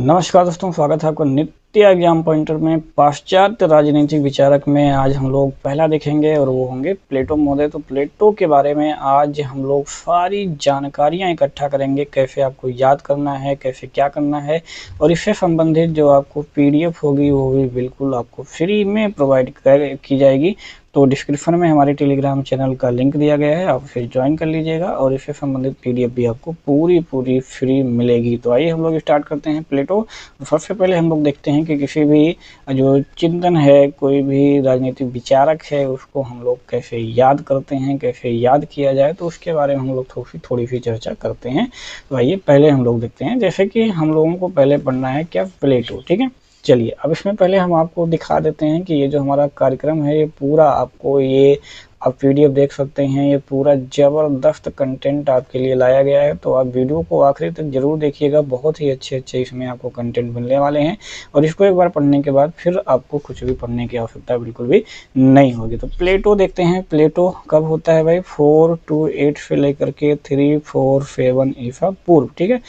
नमस्कार दोस्तों, स्वागत है आपका नित्य एग्जाम पॉइंटर में। पाश्चात्य राजनीतिक विचारक में आज हम लोग पहला देखेंगे और वो होंगे प्लेटो महोदय। तो प्लेटो के बारे में आज हम लोग सारी जानकारियां इकट्ठा करेंगे, कैसे आपको याद करना है, कैसे क्या करना है, और इससे संबंधित जो आपको पीडीएफ होगी वो भी बिल्कुल आपको फ्री में प्रोवाइड की जाएगी। तो डिस्क्रिप्शन में हमारे टेलीग्राम चैनल का लिंक दिया गया है, आप फिर ज्वाइन कर लीजिएगा और इससे संबंधित पीडीएफ भी आपको पूरी फ्री मिलेगी। तो आइए हम लोग स्टार्ट करते हैं प्लेटो। सबसे पहले हम लोग देखते हैं कि किसी भी जो चिंतन है, कोई भी राजनीतिक विचारक है, उसको हम लोग कैसे याद करते हैं, कैसे याद किया जाए, तो उसके बारे में हम लोग थोड़ी सी चर्चा करते हैं। तो आइए पहले हम लोग देखते हैं, जैसे कि हम लोगों को पहले पढ़ना है क्या, प्लेटो। ठीक है, चलिए अब इसमें पहले हम आपको दिखा देते हैं कि ये जो हमारा कार्यक्रम है, ये पूरा आपको ये आप पीडीएफ देख सकते हैं। ये पूरा ज़बरदस्त कंटेंट आपके लिए लाया गया है, तो आप वीडियो को आखिरी तक जरूर देखिएगा। बहुत ही अच्छे इसमें आपको कंटेंट मिलने वाले हैं और इसको एक बार पढ़ने के बाद फिर आपको कुछ भी पढ़ने की आवश्यकता बिल्कुल भी नहीं होगी। तो प्लेटो देखते हैं। प्लेटो कब होता है भाई? 428 से लेकर के 347 ईसा पूर्व। ठीक है,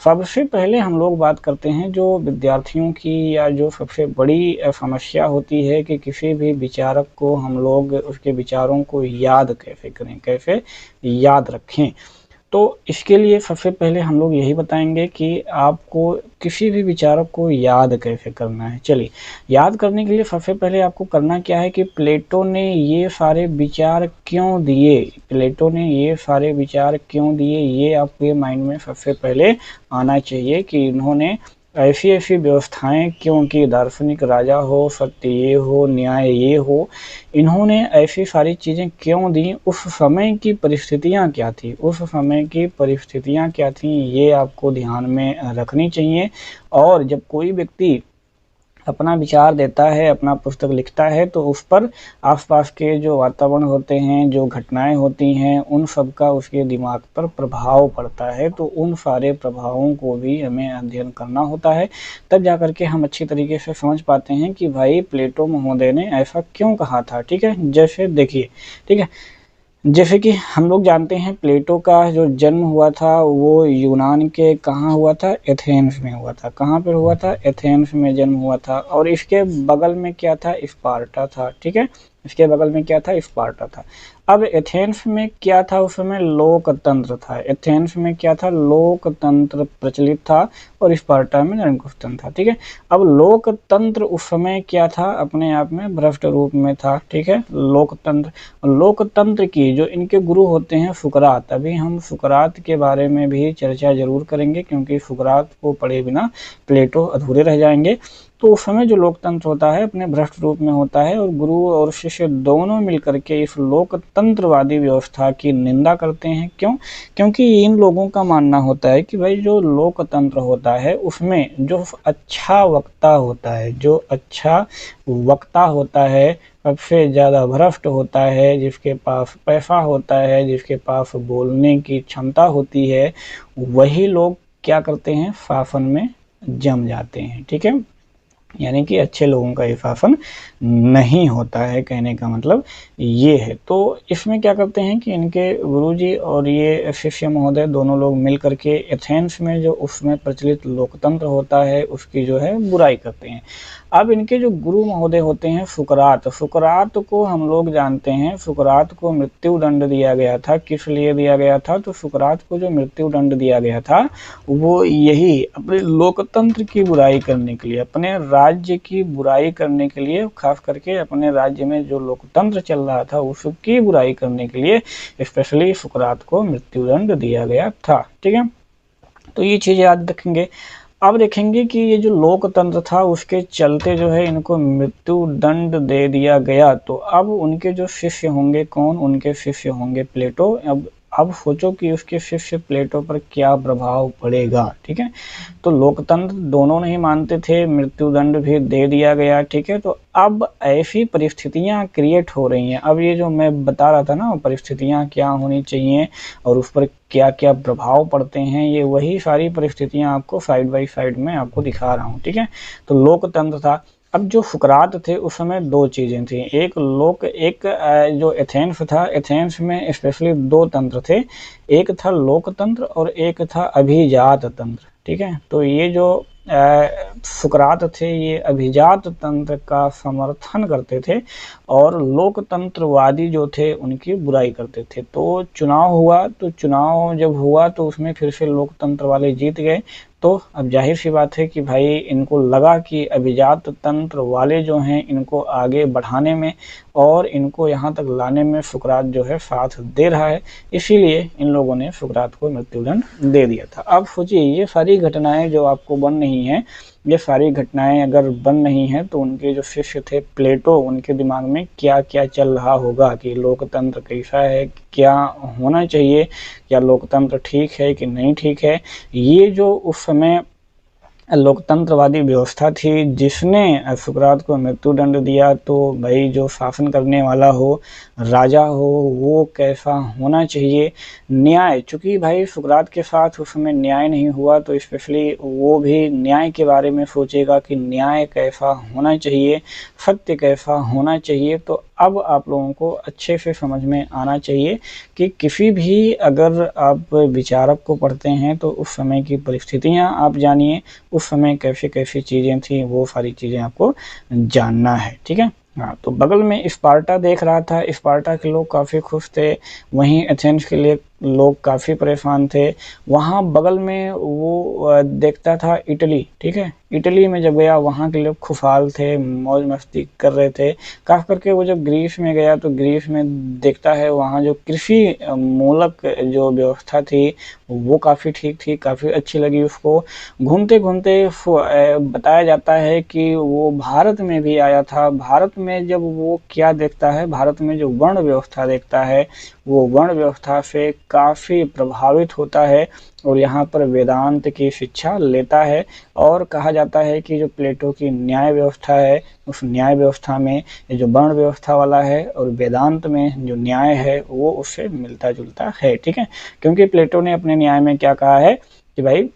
सबसे पहले हम लोग बात करते हैं जो विद्यार्थियों की या जो सबसे बड़ी समस्या होती है कि किसी भी विचारक को हम लोग उसके विचारों को याद कैसे करें, कैसे याद रखें। तो इसके लिए सबसे पहले हम लोग यही बताएंगे कि आपको किसी भी विचारक को याद कैसे करना है। चलिए, याद करने के लिए सबसे पहले आपको करना क्या है कि प्लेटो ने ये सारे विचार क्यों दिए, प्लेटो ने ये सारे विचार क्यों दिए, ये आपके माइंड में सबसे पहले आना चाहिए कि इन्होंने ऐसी व्यवस्थाएं क्यों की। दार्शनिक राजा हो, सत्य ये हो, न्याय ये हो, इन्होंने ऐसी सारी चीज़ें क्यों दी, उस समय की परिस्थितियां क्या थी, उस समय की परिस्थितियां क्या थी, ये आपको ध्यान में रखनी चाहिए। और जब कोई व्यक्ति अपना विचार देता है, अपना पुस्तक लिखता है, तो उस पर आसपास के जो वातावरण होते हैं, जो घटनाएं होती हैं, उन सब का उसके दिमाग पर प्रभाव पड़ता है। तो उन सारे प्रभावों को भी हमें अध्ययन करना होता है, तब जाकर के हम अच्छी तरीके से समझ पाते हैं कि भाई प्लेटो महोदय ने ऐसा क्यों कहा था। ठीक है, जैसे देखिए, ठीक है, जैसे कि हम लोग जानते हैं प्लेटो का जो जन्म हुआ था वो यूनान के कहाँ हुआ था? एथेंस में हुआ था। कहाँ पर हुआ था? एथेंस में जन्म हुआ था। और इसके बगल में क्या था? स्पार्टा था। ठीक है, इसके बगल में क्या था? स्पार्टा था। अब एथेंस में क्या था? उस समय लोकतंत्र था। एथेंस में क्या था? लोकतंत्र प्रचलित था और स्पार्टा में निरंकुशतंत्र था। ठीक है, अब लोकतंत्र उस समय क्या था? अपने आप में भ्रष्ट रूप में था। ठीक है, लोकतंत्र की जो इनके गुरु होते हैं सुकरात, अभी हम सुकरात के बारे में भी चर्चा जरूर करेंगे, क्योंकि सुकरात को पढ़े बिना प्लेटो अधूरे रह जाएंगे। तो उस समय जो लोकतंत्र होता है अपने भ्रष्ट रूप में होता है, और गुरु और शिष्य दोनों मिलकर के इस लोकतंत्रवादी व्यवस्था की निंदा करते हैं। क्यों? क्योंकि इन लोगों का मानना होता है कि भाई जो लोकतंत्र होता है उसमें जो अच्छा वक्ता होता है, जो अच्छा वक्ता होता है, सबसे ज़्यादा भ्रष्ट होता है, जिसके पास पैसा होता है, जिसके पास बोलने की क्षमता होती है, वही लोग क्या करते हैं? शासन में जम जाते हैं। ठीक है, यानी कि अच्छे लोगों का ये शासन नहीं होता है, कहने का मतलब ये है। तो इसमें क्या करते हैं कि इनके गुरुजी और ये शिष्य महोदय दोनों लोग मिल करके एथेंस में जो उसमें प्रचलित लोकतंत्र होता है उसकी जो है बुराई करते हैं। अब इनके जो गुरु महोदय होते हैं सुकरात, सुकरात को हम लोग जानते हैं, सुकरात को मृत्यु दंड दिया गया था। किस लिए दिया गया था? तो सुकरात को जो मृत्यु दंड दिया गया था वो यही अपने लोकतंत्र की बुराई करने के लिए, अपने राज्य की बुराई करने के लिए, खास करके अपने राज्य में जो लोकतंत्र चल रहा था उसकी बुराई करने के लिए स्पेशली सुकरात को मृत्युदंड दिया गया था। ठीक है, तो ये चीज़ याद रखेंगे। अब देखेंगे कि ये जो लोकतंत्र था उसके चलते जो है इनको मृत्यु दंड दे दिया गया। तो अब उनके जो शिष्य होंगे, कौन? उनके शिष्य होंगे प्लेटो। अब सोचो कि उसके शिष्य प्लेटो पर क्या प्रभाव पड़ेगा। ठीक है, तो लोकतंत्र दोनों नहीं मानते थे, मृत्युदंड भी दे दिया गया। ठीक है, तो अब ऐसी परिस्थितियां क्रिएट हो रही हैं। अब ये जो मैं बता रहा था ना, परिस्थितियां क्या होनी चाहिए और उस पर क्या क्या प्रभाव पड़ते हैं, ये वही सारी परिस्थितियां आपको साइड बाई साइड में आपको दिखा रहा हूँ। ठीक है, तो लोकतंत्र था। अब जो सुकरात थे उस समय दो चीज़ें थी, एक जो एथेंस था, एथेंस में स्पेशली दो तंत्र थे, एक था लोकतंत्र और एक था अभिजात तंत्र। ठीक है। तो ये जो सुकरात थे ये अभिजात तंत्र का समर्थन करते थे और लोकतंत्रवादी जो थे उनकी बुराई करते थे। तो चुनाव हुआ, तो चुनाव जब हुआ तो उसमें फिर से लोकतंत्र वाले जीत गए। तो अब जाहिर सी बात है कि भाई इनको लगा कि अभिजात तंत्र वाले जो हैं इनको आगे बढ़ाने में और इनको यहाँ तक लाने में सुकरात जो है साथ दे रहा है, इसीलिए इन लोगों ने सुकरात को मृत्युदंड दे दिया था। अब सोचिए ये सारी घटनाएं जो आपको बन रही हैं, ये सारी घटनाएं अगर बन रही हैं तो उनके जो शिष्य थे प्लेटो, उनके दिमाग में क्या क्या चल रहा होगा कि लोकतंत्र कैसा है, क्या होना चाहिए, क्या लोकतंत्र ठीक है कि नहीं ठीक है। ये जो उस समय लोकतंत्रवादी व्यवस्था थी जिसने सुकरात को मृत्युदंड दिया, तो भाई जो शासन करने वाला हो, राजा हो, वो कैसा होना चाहिए। न्याय, चूंकि भाई सुकरात के साथ उस समय न्याय नहीं हुआ तो स्पेशली वो भी न्याय के बारे में सोचेगा कि न्याय कैसा होना चाहिए, सत्य कैसा होना चाहिए। तो अब आप लोगों को अच्छे से समझ में आना चाहिए कि किसी भी अगर आप विचारक को पढ़ते हैं तो उस समय की परिस्थितियां आप जानिए, उस समय कैसी कैसी चीज़ें थी, वो सारी चीज़ें आपको जानना है, ठीक है। हाँ, तो बगल में स्पार्टा देख रहा था, स्पार्टा के लोग काफ़ी खुश थे, वहीं एथेंस के लिए लोग काफ़ी परेशान थे। वहाँ बगल में वो देखता था इटली, ठीक है। इटली में जब गया वहाँ के लोग खुशहाल थे, मौज मस्ती कर रहे थे। खास करके वो जब ग्रीस में गया तो ग्रीस में देखता है वहाँ जो कृषि मूलक जो व्यवस्था थी वो काफ़ी ठीक थी, काफ़ी अच्छी लगी उसको। घूमते घूमते बताया जाता है कि वो भारत में भी आया था। भारत में जब वो क्या देखता है, भारत में जो वर्ण व्यवस्था देखता है, वो वर्ण व्यवस्था से काफ़ी प्रभावित होता है और यहाँ पर वेदांत की शिक्षा लेता है। और कहा जाता है कि जो प्लेटो की न्याय व्यवस्था है, उस न्याय व्यवस्था में जो वर्ण व्यवस्था वाला है और वेदांत में जो न्याय है वो उससे मिलता जुलता है, ठीक है। क्योंकि प्लेटो ने अपने न्याय में क्या कहा है कि भाई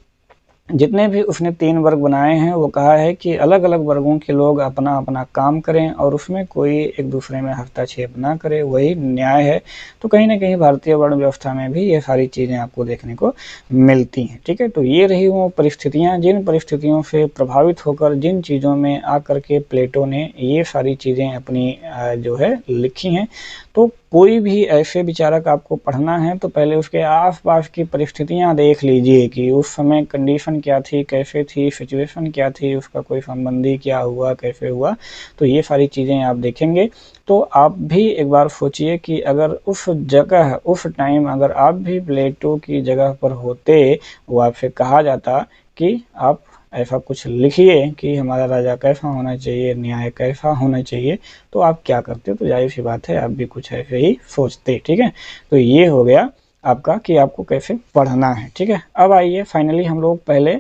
जितने भी उसने 3 वर्ग बनाए हैं वो कहा है कि अलग अलग वर्गों के लोग अपना अपना काम करें और उसमें कोई एक दूसरे में हस्तक्षेप ना करे, वही न्याय है। तो कहीं ना कहीं भारतीय वर्ण व्यवस्था में भी ये सारी चीज़ें आपको देखने को मिलती हैं, ठीक है। तो ये रही वो परिस्थितियाँ, जिन परिस्थितियों से प्रभावित होकर जिन चीज़ों में आकर के प्लेटो ने ये सारी चीज़ें अपनी जो है लिखी हैं। तो कोई भी ऐसे विचारक आपको पढ़ना है तो पहले उसके आसपास की परिस्थितियां देख लीजिए कि उस समय कंडीशन क्या थी, कैसे थी, सिचुएशन क्या थी, उसका कोई संबंधी क्या हुआ, कैसे हुआ। तो ये सारी चीज़ें आप देखेंगे तो आप भी एक बार सोचिए कि अगर उस जगह उस टाइम अगर आप भी प्लेटो की जगह पर होते, वो आपसे कहा जाता कि आप ऐसा कुछ लिखिए कि हमारा राजा कैसा होना चाहिए, न्याय कैसा होना चाहिए, तो आप क्या करते? तो जाहिर सी बात है आप भी कुछ ऐसे ही सोचते, ठीक है। तो ये हो गया आपका कि आपको कैसे पढ़ना है, ठीक है। अब आइए फाइनली हम लोग पहले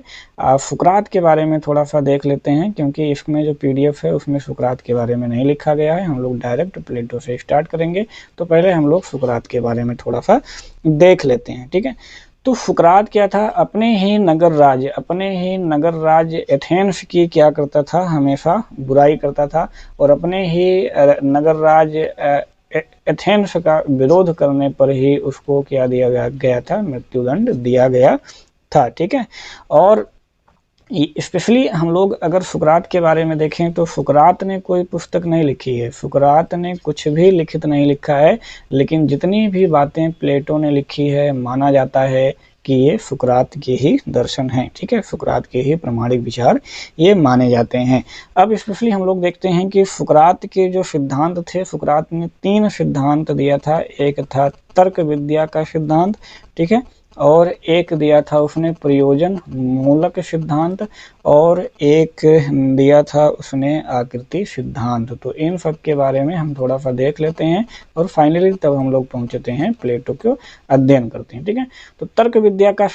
सुकरात के बारे में थोड़ा सा देख लेते हैं, क्योंकि इसमें जो PDF है उसमें सुकरात के बारे में नहीं लिखा गया है। हम लोग डायरेक्ट प्लेटो से स्टार्ट करेंगे, तो पहले हम लोग सुकरात के बारे में थोड़ा सा देख लेते हैं, ठीक है। तो सुकरात क्या था, अपने ही नगर राज्य एथेंस की क्या करता था, हमेशा बुराई करता था और अपने ही नगर राज्य एथेंस का विरोध करने पर ही उसको क्या दिया गया था, मृत्युदंड दिया गया था, ठीक है। और स्पेशली हम लोग अगर सुकरात के बारे में देखें तो सुकरात ने कोई पुस्तक नहीं लिखी है, सुकरात ने कुछ भी लिखित नहीं लिखा है, लेकिन जितनी भी बातें प्लेटो ने लिखी है माना जाता है कि ये सुकरात के ही दर्शन हैं, ठीक है, सुकरात के ही प्रामाणिक विचार ये माने जाते हैं। अब स्पेशली हम लोग देखते हैं कि सुकरात के जो सिद्धांत थे, सुकरात ने 3 सिद्धांत दिया था। एक था तर्क विद्या का सिद्धांत, ठीक है, और एक दिया था उसने प्रयोजन मूलक सिद्धांत, और एक दिया था उसने आकृति सिद्धांत। तो इन सब के बारे में हम थोड़ा सा देख लेते हैं और फाइनली तब हम लोग पहुंचते हैं प्लेटो को अध्ययन करते हैं, ठीक है। तो तर्क विद्या का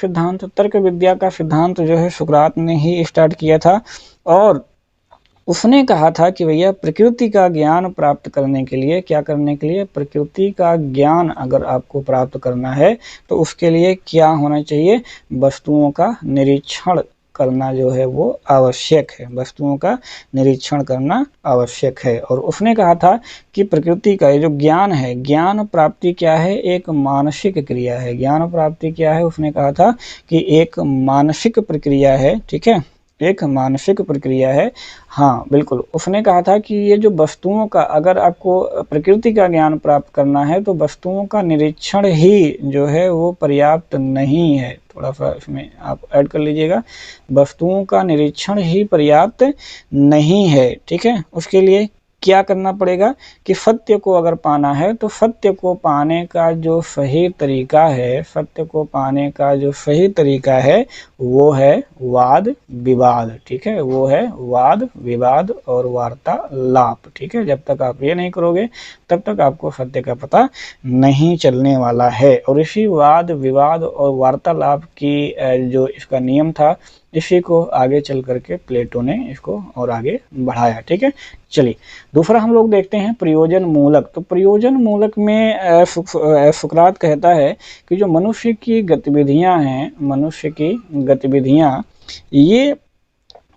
सिद्धांत जो है सुकरात ने ही स्टार्ट किया था और उसने कहा था कि भैया प्रकृति का ज्ञान प्राप्त करने के लिए, क्या करने के लिए, प्रकृति का ज्ञान अगर आपको प्राप्त करना है तो उसके लिए क्या होना चाहिए, वस्तुओं का निरीक्षण करना जो है वो आवश्यक है, वस्तुओं का निरीक्षण करना आवश्यक है। और उसने कहा था कि प्रकृति का ये जो ज्ञान है, ज्ञान प्राप्ति क्या है, एक मानसिक क्रिया है। ज्ञान प्राप्ति क्या है, उसने कहा था कि एक मानसिक प्रक्रिया है, ठीक है, एक मानसिक प्रक्रिया है। हाँ बिल्कुल, उसने कहा था कि ये जो वस्तुओं का, अगर आपको प्रकृति का ज्ञान प्राप्त करना है तो वस्तुओं का निरीक्षण ही जो है वो पर्याप्त नहीं है। थोड़ा सा इसमें आप ऐड कर लीजिएगा, वस्तुओं का निरीक्षण ही पर्याप्त नहीं है, ठीक है। उसके लिए क्या करना पड़ेगा कि सत्य को अगर पाना है तो सत्य को पाने का जो सही तरीका है, सत्य को पाने का जो सही तरीका है वो है वाद विवाद, ठीक है, वो है वाद विवाद और वार्तालाप, ठीक है। जब तक आप ये नहीं करोगे तब तक आपको सत्य का पता नहीं चलने वाला है। और इसी वाद विवाद और वार्तालाप की जो इसका नियम था, इसी को आगे चल करके प्लेटो ने इसको और आगे बढ़ाया, ठीक है। चलिए दूसरा हम लोग देखते हैं प्रयोजन मूलक। तो प्रयोजन मूलक में सुकरात कहता है कि जो मनुष्य की गतिविधियां हैं, मनुष्य की गतिविधियां ये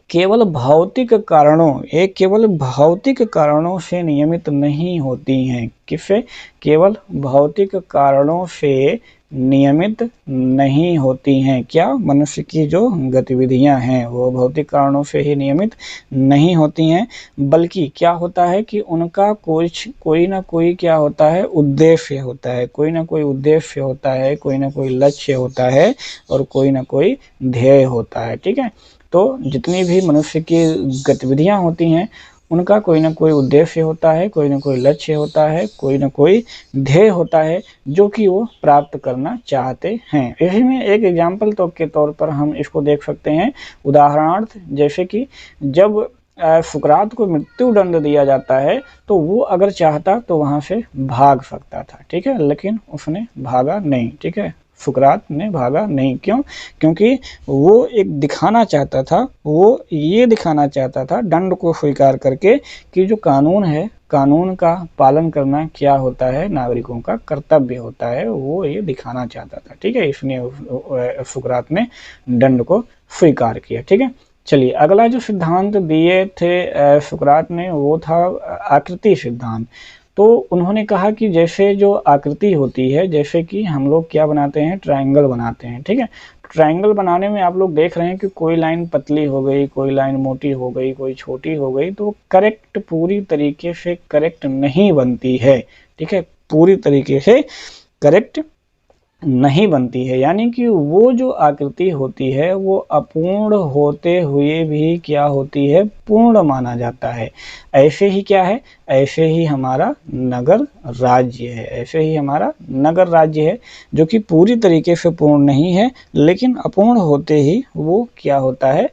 केवल भौतिक कारणों, एक केवल भौतिक कारणों से नियमित नहीं होती हैं। किससे? केवल भौतिक कारणों से नियमित नहीं होती हैं। क्या? मनुष्य की जो गतिविधियां हैं वो भौतिक कारणों से ही नियमित नहीं होती हैं, बल्कि क्या होता है कि उनका कोई ना कोई क्या होता है, उद्देश्य होता है, कोई ना कोई उद्देश्य होता है, कोई ना कोई लक्ष्य होता है और कोई ना कोई ध्येय होता है, ठीक है। तो जितनी भी मनुष्य की गतिविधियां होती हैं उनका कोई ना कोई उद्देश्य होता है, कोई ना कोई लक्ष्य होता है, कोई ना कोई ध्येय होता है जो कि वो प्राप्त करना चाहते हैं। इसी में एक एग्जाम्पल तो के तौर पर हम इसको देख सकते हैं, उदाहरणार्थ जैसे कि जब सुकरात को मृत्यु दंड दिया जाता है तो वो अगर चाहता तो वहां से भाग सकता था, ठीक है, लेकिन उसने भागा नहीं, ठीक है, सुकरात ने भागा नहीं। क्यों? क्योंकि वो एक दिखाना चाहता था, वो ये दिखाना चाहता था दंड को स्वीकार करके कि जो कानून है, कानून का पालन करना क्या होता है, नागरिकों का कर्तव्य होता है, वो ये दिखाना चाहता था, ठीक है। इसलिए सुकरात ने दंड को स्वीकार किया, ठीक है। चलिए अगला जो सिद्धांत दिए थे सुकरात ने वो था आकृति सिद्धांत। तो उन्होंने कहा कि जैसे जो आकृति होती है, जैसे कि हम लोग क्या बनाते हैं, ट्रायंगल बनाते हैं, ठीक है। ट्रायंगल बनाने में आप लोग देख रहे हैं कि कोई लाइन पतली हो गई, कोई लाइन मोटी हो गई, कोई छोटी हो गई, तो करेक्ट पूरी तरीके से करेक्ट नहीं बनती है, ठीक है, पूरी तरीके से करेक्ट नहीं बनती है। यानी कि वो जो आकृति होती है वो अपूर्ण होते हुए भी क्या होती है, पूर्ण माना जाता है। ऐसे ही क्या है, ऐसे ही हमारा नगर राज्य है, ऐसे ही हमारा नगर राज्य है जो कि पूरी तरीके से पूर्ण नहीं है, लेकिन अपूर्ण होते ही वो क्या होता है,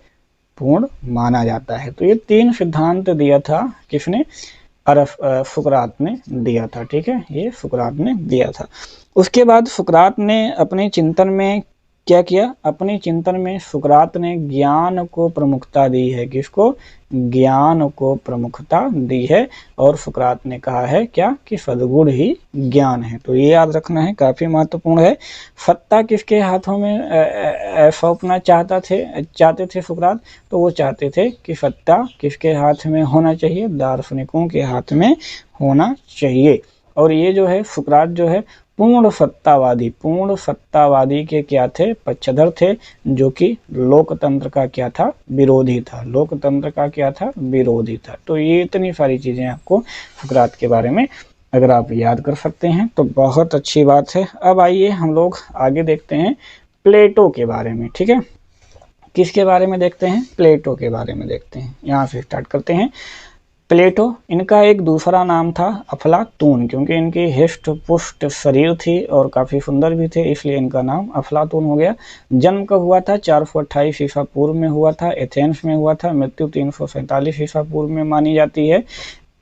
पूर्ण माना जाता है। तो ये तीन सिद्धांत दिया था किसने, सुकरात ने दिया था, ठीक है, ये सुकरात ने दिया था। उसके बाद सुकरात ने अपने चिंतन में क्या किया, अपने चिंतन में सुकरात ने ज्ञान को प्रमुखता दी है। किसको? ज्ञान को प्रमुखता दी है। और सुकरात ने कहा है क्या कि सद्गुण ही ज्ञान है। तो ये याद रखना है, काफी महत्वपूर्ण है। सत्ता किसके हाथों में सौंपना चाहते थे सुकरात? तो वो चाहते थे कि सत्ता किसके हाथ में होना चाहिए, दार्शनिकों के हाथ में होना चाहिए। और ये जो है सुकरात जो है पूर्ण सत्तावादी के क्या थे, पक्षधर थे, जो कि लोकतंत्र का क्या था, विरोधी था, लोकतंत्र का क्या था, विरोधी था। तो ये इतनी सारी चीजें आपको सुकरात के बारे में अगर आप याद कर सकते हैं तो बहुत अच्छी बात है। अब आइए हम लोग आगे देखते हैं प्लेटो के बारे में, ठीक है। किसके बारे में देखते हैं? प्लेटो के बारे में देखते हैं। यहाँ से स्टार्ट करते हैं। प्लेटो, इनका एक दूसरा नाम था अफलातून, क्योंकि इनकी हिष्ट पुष्ट शरीर थी और काफ़ी सुंदर भी थे, इसलिए इनका नाम अफलातून हो गया। जन्म कब हुआ था? 428 ईसा पूर्व में हुआ था, एथेंस में हुआ था। मृत्यु 347 ईसा पूर्व में मानी जाती है,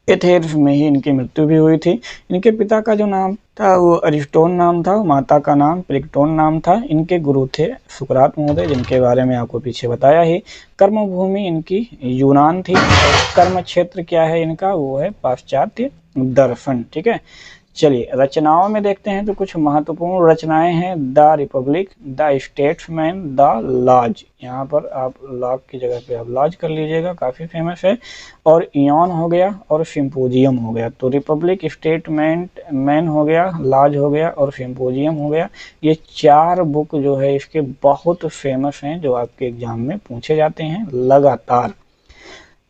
एथेंस में ही इनकी मृत्यु भी हुई थी। इनके पिता का जो नाम था वो अरिस्टोन नाम था, माता का नाम प्लेटोन नाम था। इनके गुरु थे सुकरात महोदय, जिनके बारे में आपको पीछे बताया ही। कर्म भूमि इनकी यूनान थी। कर्म क्षेत्र क्या है इनका? वो है पाश्चात्य दर्शन, ठीक है। चलिए रचनाओं में देखते हैं तो कुछ महत्वपूर्ण रचनाएं हैं। The Republic, the Statesman, the Laws. यहाँ पर आप लॉज की जगह पे आप लॉज कर लीजिएगा, काफ़ी फेमस है। और इयॉन हो गया और सिम्पोजियम हो गया। तो रिपब्लिक, स्टेटमेंट मैन हो गया, लॉज हो गया और सिम्पोजियम हो गया। ये 4 बुक जो है इसके बहुत फेमस हैं, जो आपके एग्जाम में पूछे जाते हैं लगातार।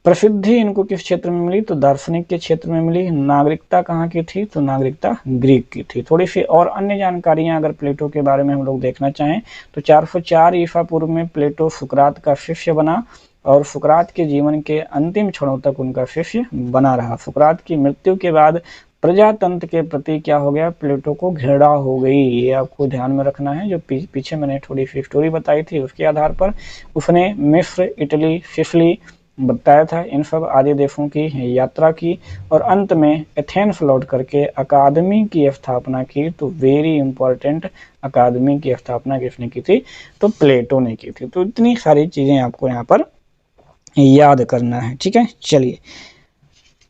प्रसिद्धि इनको किस क्षेत्र में मिली? तो दार्शनिक के क्षेत्र में मिली। नागरिकता कहाँ की थी? तो नागरिकता ग्रीक की थी। थोड़ी सी और अन्य जानकारियां अगर प्लेटो के बारे में हम लोग देखना चाहें तो 404 ईसा पूर्व में प्लेटो सुकरात का शिष्य बना और सुकरात के जीवन के अंतिम क्षणों तक उनका शिष्य बना रहा। सुकरात की मृत्यु के बाद प्रजातंत्र के प्रति क्या हो गया? प्लेटो को घृणा हो गई। ये आपको ध्यान में रखना है। जो पीछे मैंने थोड़ी सी स्टोरी बताई थी उसके आधार पर उसने मिस्र, इटली, सिसिली बताया था, इन सब आदि देशों की यात्रा की और अंत में एथेंस लौट करके अकादमी की स्थापना की। तो वेरी इंपॉर्टेंट, अकादमी की स्थापना किसने की थी? तो प्लेटो ने की थी। तो इतनी सारी चीजें आपको यहाँ पर याद करना है, ठीक है। चलिए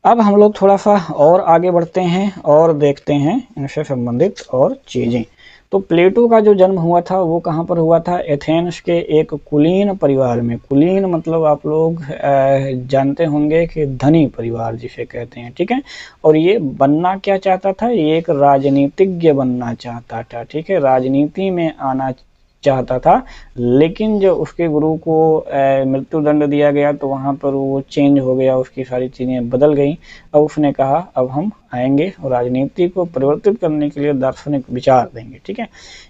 अब हम लोग थोड़ा सा और आगे बढ़ते हैं और देखते हैं इनसे संबंधित और चीजें। तो प्लेटो का जो जन्म हुआ था वो कहाँ पर हुआ था? एथेंस के एक कुलीन परिवार में। कुलीन मतलब आप लोग जानते होंगे कि धनी परिवार जिसे कहते हैं, ठीक है। और ये बनना क्या चाहता था? ये एक राजनीतिज्ञ बनना चाहता था, ठीक है, राजनीति में आना चाहता था। लेकिन जब उसके गुरु को मृत्यु दंड दिया गया तो वहाँ पर वो चेंज हो गया, उसकी सारी चीज़ें बदल गई। अब उसने कहा अब हम आएंगे और राजनीति को परिवर्तित करने के लिए दार्शनिक विचार देंगे, ठीक है।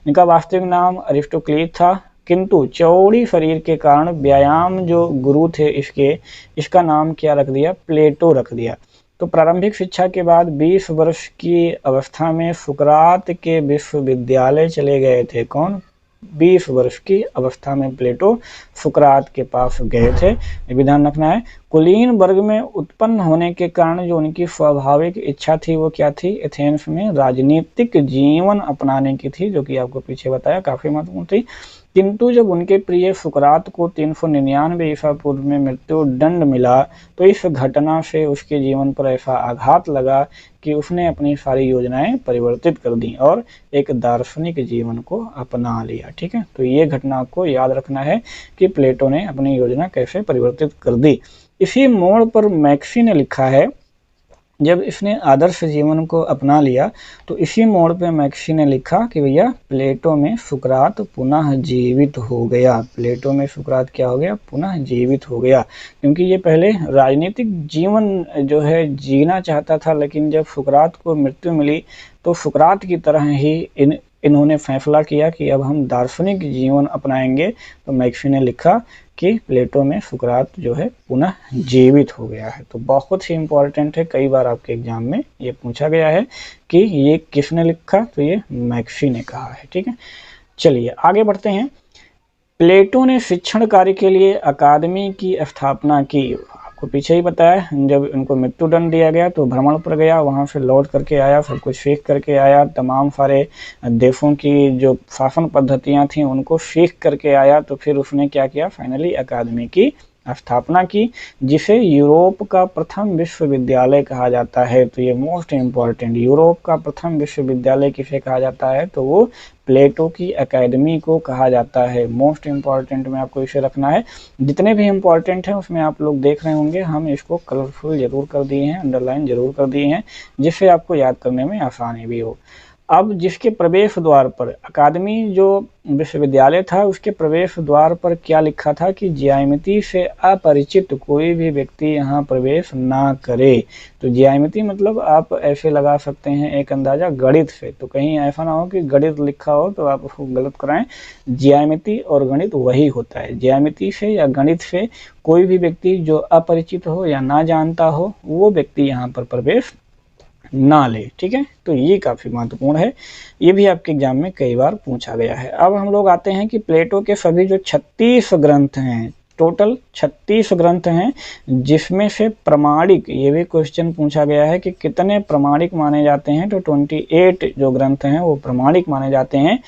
इनका वास्तविक नाम अरिस्टोक्लेस था, किंतु चौड़ी शरीर के कारण व्यायाम जो गुरु थे इसका नाम क्या रख दिया? प्लेटो रख दिया। तो प्रारंभिक शिक्षा के बाद 20 वर्ष की अवस्था में सुकरात के विश्वविद्यालय चले गए थे। कौन? 20 वर्ष की अवस्था में प्लेटो सुकरात के पास गए थे। विधान रखना है। कुलीन वर्ग में उत्पन्न होने के कारण जो उनकी स्वाभाविक इच्छा थी वो क्या थी? एथेंस में राजनीतिक जीवन अपनाने की थी, जो कि आपको पीछे बताया काफी महत्वपूर्ण थी। किंतु जब उनके प्रिय सुकरात को 399 ईसा पूर्व में मृत्यु दंड मिला तो इस घटना से उसके जीवन पर ऐसा आघात लगा कि उसने अपनी सारी योजनाएं परिवर्तित कर दी और एक दार्शनिक जीवन को अपना लिया, ठीक है। तो ये घटना को याद रखना है कि प्लेटो ने अपनी योजना कैसे परिवर्तित कर दी। इसी मोड़ पर मैक्सी ने लिखा है, जब इसने आदर्श जीवन को अपना लिया तो इसी मोड़ पे मैक्सी ने लिखा कि भैया प्लेटो में सुकरात पुनः जीवित हो गया। प्लेटो में सुकरात क्या हो गया? पुनः जीवित हो गया। क्योंकि ये पहले राजनीतिक जीवन जो है जीना चाहता था, लेकिन जब सुकरात को मृत्यु मिली तो सुकरात की तरह ही इन्होंने फैसला किया कि अब हम दार्शनिक जीवन अपनाएंगे। तो मैक्सी ने लिखा कि प्लेटो में सुकरात जो है पुनः जीवित हो गया है। तो बहुत ही इंपॉर्टेंट है, कई बार आपके एग्जाम में ये पूछा गया है कि ये किसने लिखा? तो ये मैक्सी ने कहा है, ठीक है। चलिए आगे बढ़ते हैं। प्लेटो ने शिक्षण कार्य के लिए अकादमी की स्थापना की। आपको पीछे ही बताया, जब उनको मृत्यु दंड दिया गया तो भ्रमण पर गया, वहां से लौट करके आया, सब कुछ सीख करके आया, तमाम सारे देशों की जो शासन पद्धतियां थी उनको सीख करके आया। तो फिर उसने क्या किया? फाइनली अकादमी की स्थापना की, जिसे यूरोप का प्रथम विश्वविद्यालय कहा जाता है। तो ये मोस्ट इम्पॉर्टेंट, यूरोप का प्रथम विश्वविद्यालय किसे कहा जाता है? तो वो प्लेटो की अकेडमी को कहा जाता है। मोस्ट इम्पॉर्टेंट में आपको इसे रखना है। जितने भी इम्पॉर्टेंट हैं उसमें आप लोग देख रहे होंगे हम इसको कलरफुल जरूर कर दिए हैं, अंडरलाइन जरूर कर दिए हैं, जिससे आपको याद करने में आसानी भी हो। अब जिसके प्रवेश द्वार पर अकादमी जो विश्वविद्यालय था उसके प्रवेश द्वार पर क्या लिखा था कि ज्यामिति से अपरिचित कोई भी व्यक्ति यहाँ प्रवेश ना करे। तो ज्यामिति मतलब आप ऐसे लगा सकते हैं एक अंदाजा गणित से, तो कहीं ऐसा ना हो कि गणित लिखा हो तो आप उसको गलत कराएं। ज्यामिति और गणित वही होता है। ज्यामिति से या गणित से कोई भी व्यक्ति जो अपरिचित हो या ना जानता हो वो व्यक्ति यहाँ पर प्रवेश ना ले, ठीक है। तो ये काफी महत्वपूर्ण है, ये भी आपके एग्जाम में कई बार पूछा गया है। अब हम लोग आते हैं कि प्लेटो के सभी जो 36 ग्रंथ हैं, टोटल 36 ग्रंथ हैं, जिसमें से प्रमाणिक, ये भी क्वेश्चन पूछा गया है कि कितने प्रमाणिक माने जाते हैं। तो 28 जो ग्रंथ हैं वो प्रमाणिक माने जाते हैं।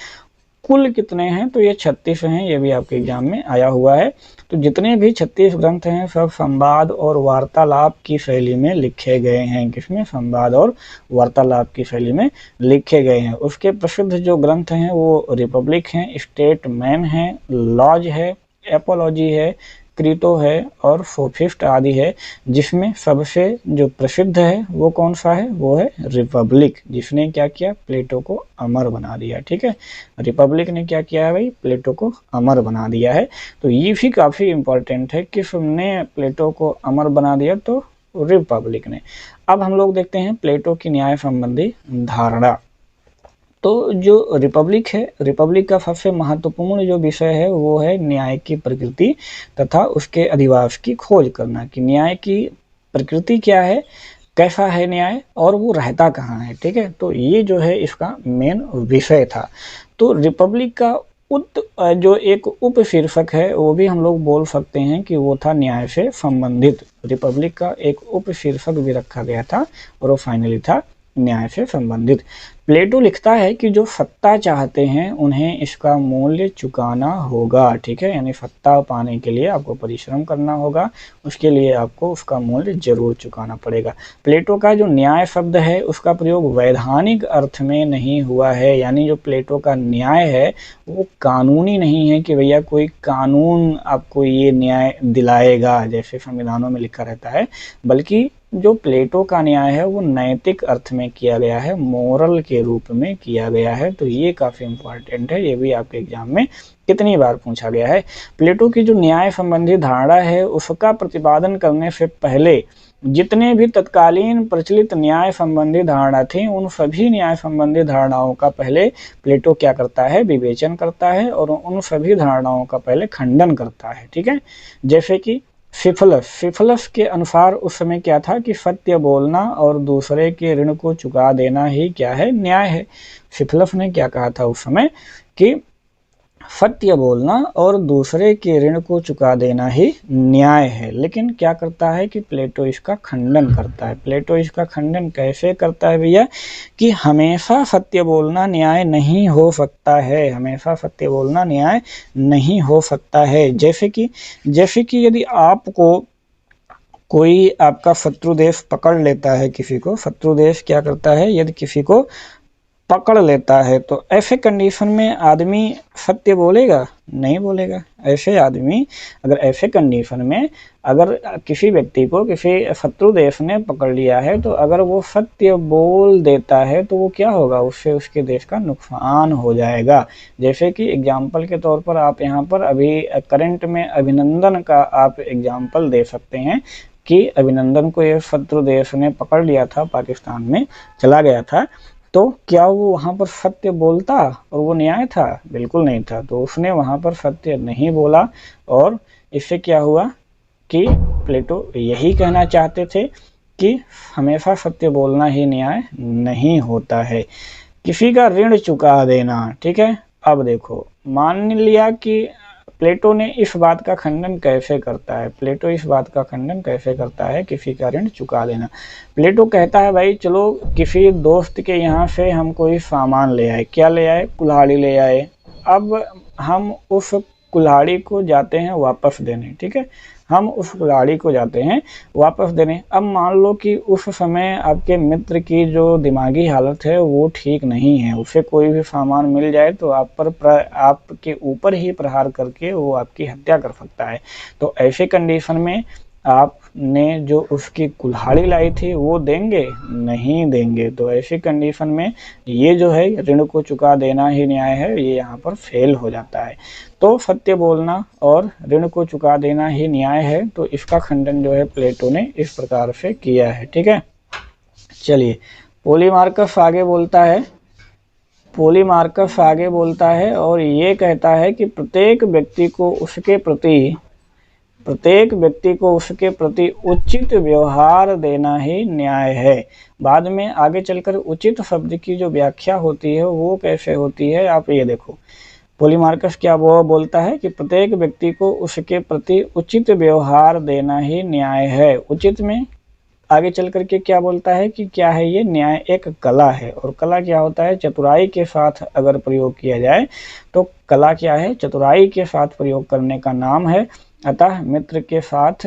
कुल कितने हैं? तो ये 36 हैं, ये भी आपके एग्जाम में आया हुआ है। तो जितने भी 36 ग्रंथ हैं सब संवाद और वार्तालाप की शैली में लिखे गए हैं। किसमें? संवाद और वार्तालाप की शैली में लिखे गए हैं। उसके प्रसिद्ध जो ग्रंथ हैं वो रिपब्लिक हैं, स्टेटमैन है, लॉज है, एपोलॉजी है, क्रीटो है और सोफिस्ट आदि है, जिसमें सबसे जो प्रसिद्ध है वो कौन सा है? वो है रिपब्लिक, जिसने क्या किया? प्लेटो को अमर बना दिया। ठीक है, रिपब्लिक ने क्या किया है भाई? प्लेटो को अमर बना दिया है। तो ये भी काफी इंपॉर्टेंट है कि सबने प्लेटो को अमर बना दिया, तो रिपब्लिक ने। अब हम लोग देखते हैं प्लेटो की न्याय संबंधी धारणा। तो जो रिपब्लिक है, रिपब्लिक का सबसे महत्वपूर्ण जो विषय है वो है न्याय की प्रकृति तथा उसके अधिवास की खोज करना, कि न्याय की प्रकृति क्या है, कैसा है न्याय और वो रहता कहाँ है। ठीक है, तो ये जो है इसका मेन विषय था। तो रिपब्लिक का जो एक उप शीर्षक है वो भी हम लोग बोल सकते हैं कि वो था न्याय से संबंधित। रिपब्लिक का एक उप शीर्षक भी रखा गया था और वो फाइनली था न्याय से संबंधित। प्लेटो लिखता है कि जो सत्ता चाहते हैं उन्हें इसका मूल्य चुकाना होगा। ठीक है, यानी सत्ता पाने के लिए आपको परिश्रम करना होगा, उसके लिए आपको उसका मूल्य जरूर चुकाना पड़ेगा। प्लेटो का जो न्याय शब्द है उसका प्रयोग वैधानिक अर्थ में नहीं हुआ है, यानी जो प्लेटो का न्याय है वो कानूनी नहीं है कि भैया कोई कानून आपको ये न्याय दिलाएगा जैसे संविधानों में लिखा रहता है, बल्कि जो प्लेटो का न्याय है वो नैतिक अर्थ में किया गया है, मोरल के रूप में किया गया है। तो ये काफी इंपॉर्टेंट है, ये भी आपके एग्जाम में कितनी बार पूछा गया है। प्लेटो की जो न्याय संबंधी धारणा है उसका प्रतिपादन करने से पहले जितने भी तत्कालीन प्रचलित न्याय संबंधी धारणा थी उन सभी न्याय संबंधी धारणाओं का पहले प्लेटो क्या करता है? विवेचन करता है और उन सभी धारणाओं का पहले खंडन करता है। ठीक है, जैसे कि सिफिलस के अनुसार उस समय क्या था कि सत्य बोलना और दूसरे के ऋण को चुका देना ही क्या है? न्याय है। सिफिलस ने क्या कहा था उस समय कि सत्य बोलना और दूसरे के ऋण को चुका देना ही न्याय है। लेकिन क्या करता है कि प्लेटो इसका खंडन करता है। प्लेटो इसका खंडन कैसे करता है भैया? कि हमेशा सत्य बोलना न्याय नहीं हो सकता है, हमेशा सत्य बोलना न्याय नहीं हो सकता है। जैसे कि यदि आपको कोई आपका शत्रु देश पकड़ लेता है, किसी को शत्रु देश क्या करता है? यदि किसी को पकड़ लेता है तो ऐसे कंडीशन में आदमी सत्य बोलेगा? नहीं बोलेगा। ऐसे आदमी अगर ऐसे कंडीशन में अगर किसी व्यक्ति को किसी शत्रु देश ने पकड़ लिया है तो अगर वो सत्य बोल देता है तो वो क्या होगा? उससे उसके देश का नुकसान हो जाएगा। जैसे कि एग्जाम्पल के तौर पर आप यहाँ पर अभी करंट में अभिनंदन का आप एग्जाम्पल दे सकते हैं कि अभिनंदन को ये शत्रु देश ने पकड़ लिया था, पाकिस्तान में चला गया था, तो क्या वो वहाँ पर सत्य बोलता और वो न्याय था? बिल्कुल नहीं था। तो उसने वहाँ पर सत्य नहीं बोला और इससे क्या हुआ कि प्लेटो यही कहना चाहते थे कि हमेशा सत्य बोलना ही न्याय नहीं होता है। किसी का ऋण चुका देना, ठीक है। अब देखो, मान लिया कि प्लेटो ने इस बात का खंडन कैसे करता है? प्लेटो इस बात का खंडन कैसे करता है किसी का ऋण चुका देना? प्लेटो कहता है भाई चलो किसी दोस्त के यहाँ से हम कोई सामान ले आए। क्या ले आए? कुल्हाड़ी ले आए। अब हम उस कुल्हाड़ी को जाते हैं वापस देने, ठीक है, हम उस कुल्हाड़ी को जाते हैं वापस देने। अब मान लो कि उस समय आपके मित्र की जो दिमागी हालत है वो ठीक नहीं है, उसे कोई भी सामान मिल जाए तो आपके ऊपर ही प्रहार करके वो आपकी हत्या कर सकता है। तो ऐसे कंडीशन में आपने जो उसकी कुल्हाड़ी लाई थी वो देंगे? नहीं देंगे। तो ऐसी कंडीशन में ये जो है ऋण को चुका देना ही न्याय है, ये यहाँ पर फेल हो जाता है। तो सत्य बोलना और ऋण को चुका देना ही न्याय है। तो इसका खंडन जो है प्लेटो ने इस प्रकार से किया है, ठीक है। चलिए, पोलीमार्कस आगे बोलता है और ये कहता है कि प्रत्येक व्यक्ति को उसके प्रति उचित व्यवहार देना ही न्याय है। बाद में आगे चलकर उचित शब्द की जो व्याख्या होती है वो कैसे होती है, आप ये देखो। पोलीमार्कस क्या वो बोलता है कि प्रत्येक व्यक्ति को उसके प्रति उचित व्यवहार देना ही न्याय है। उचित में आगे चल करके क्या बोलता है कि क्या है ये? न्याय एक कला है। और कला क्या होता है? चतुराई के साथ अगर प्रयोग किया जाए तो कला क्या है? चतुराई के साथ प्रयोग करने का नाम है। अतः मित्र के साथ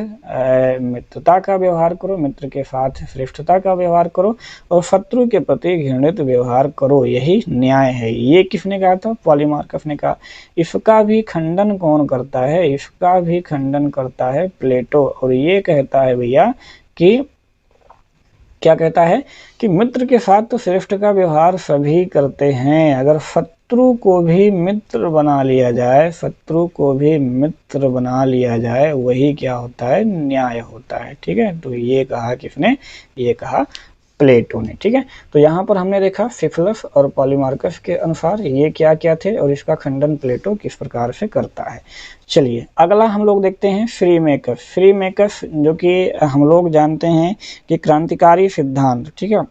मित्रता का व्यवहार करो, मित्र के साथ श्रेष्ठता का व्यवहार करो और शत्रु के प्रति घृणित व्यवहार करो, यही न्याय है। ये किसने कहा था? पॉलीमार्कस ने कहा। इसका भी खंडन कौन करता है? इसका भी खंडन करता है प्लेटो, और ये कहता है भैया कि क्या कहता है कि मित्र के साथ तो श्रेष्ठ का व्यवहार सभी करते हैं, अगर शत्रु को भी मित्र बना लिया जाए, शत्रु को भी मित्र बना लिया जाए, वही क्या होता है? न्याय होता है। ठीक है, तो ये कहा किसने? ये कहा प्लेटो ने। ठीक है, तो यहाँ पर हमने देखा सिफिलस और पॉलीमार्कस के अनुसार ये क्या क्या थे और इसका खंडन प्लेटो किस प्रकार से करता है। चलिए अगला हम लोग देखते हैं श्रीमेकस। श्रीमेकस जो कि हम लोग जानते हैं कि क्रांतिकारी सिद्धांत। ठीक है,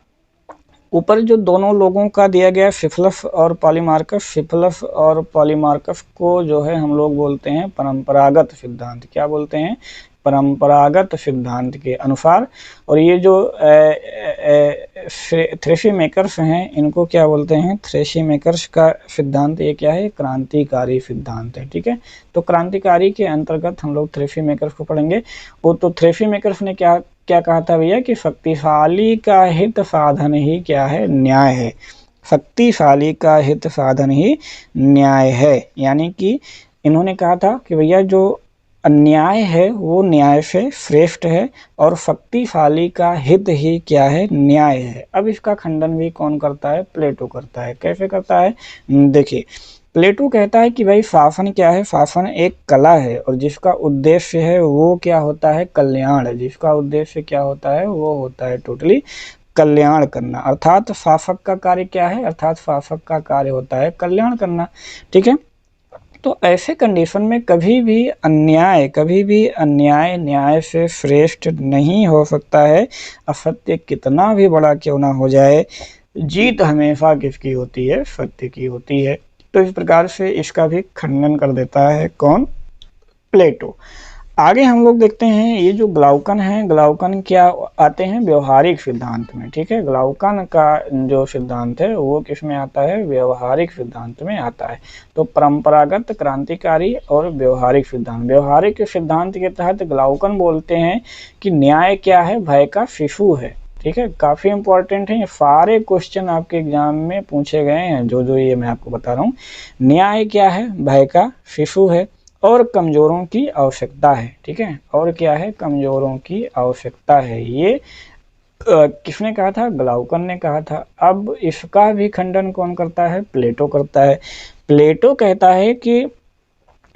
ऊपर जो दोनों लोगों का दिया गया सिफिलस और पॉलीमार्कस, सिफिलस और पॉलीमार्कस को जो है हम लोग बोलते हैं परंपरागत सिद्धांत। क्या बोलते हैं? परंपरागत सिद्धांत के अनुसार। और ये जो थ्रेसीमेकर्स हैं, इनको क्या बोलते हैं? थ्रेसीमेकर्स का सिद्धांत ये क्या है? क्रांतिकारी सिद्धांत है। ठीक है, तो क्रांतिकारी के अंतर्गत हम लोग थ्रेसीमेकर्स को पढ़ेंगे। वो तो थ्रेसीमेकर्स ने क्या क्या कहा था भैया कि शक्तिशाली का हित साधन ही क्या है? न्याय है। शक्तिशाली का हित साधन ही न्याय है, यानी कि इन्होंने कहा था कि भैया जो अन्याय है वो न्याय से श्रेष्ठ है और शक्तिशाली का हित ही क्या है? न्याय है। अब इसका खंडन भी कौन करता है? प्लेटो करता है। कैसे करता है? देखिए, प्लेटो कहता है कि भाई शासन क्या है? शासन एक कला है और जिसका उद्देश्य है वो क्या होता है? कल्याण। जिसका उद्देश्य क्या होता है? वो होता है टोटली कल्याण करना। अर्थात शासक का कार्य क्या है? अर्थात शासक का कार्य होता है कल्याण करना। ठीक है, तो ऐसे कंडीशन में कभी भी अन्याय न्याय से श्रेष्ठ नहीं हो सकता है। असत्य कितना भी बड़ा क्यों ना हो जाए, जीत हमेशा किसकी होती है? सत्य की होती है। तो इस प्रकार से इसका भी खंडन कर देता है कौन? प्लेटो। आगे हम लोग देखते हैं ये जो ग्लाउकन है, ग्लाउकन क्या आते हैं? व्यवहारिक सिद्धांत में। ठीक है, ग्लाउकन का जो सिद्धांत है वो किस में आता है? व्यवहारिक सिद्धांत में आता है। तो परंपरागत, क्रांतिकारी और व्यवहारिक सिद्धांत। व्यवहारिक सिद्धांत के तहत ग्लाउकन बोलते हैं कि न्याय क्या है? भय का शिशु है। ठीक है, काफी इंपॉर्टेंट है, ये सारे क्वेश्चन आपके एग्जाम में पूछे गए हैं, जो जो ये मैं आपको बता रहा हूँ। न्याय क्या है? भय का शिशु है और कमजोरों की आवश्यकता है। ठीक है, और क्या है? कमजोरों की आवश्यकता है। ये किसने कहा था? ग्लाउकन ने कहा था। अब इसका भी खंडन कौन करता है? प्लेटो करता है। प्लेटो कहता है कि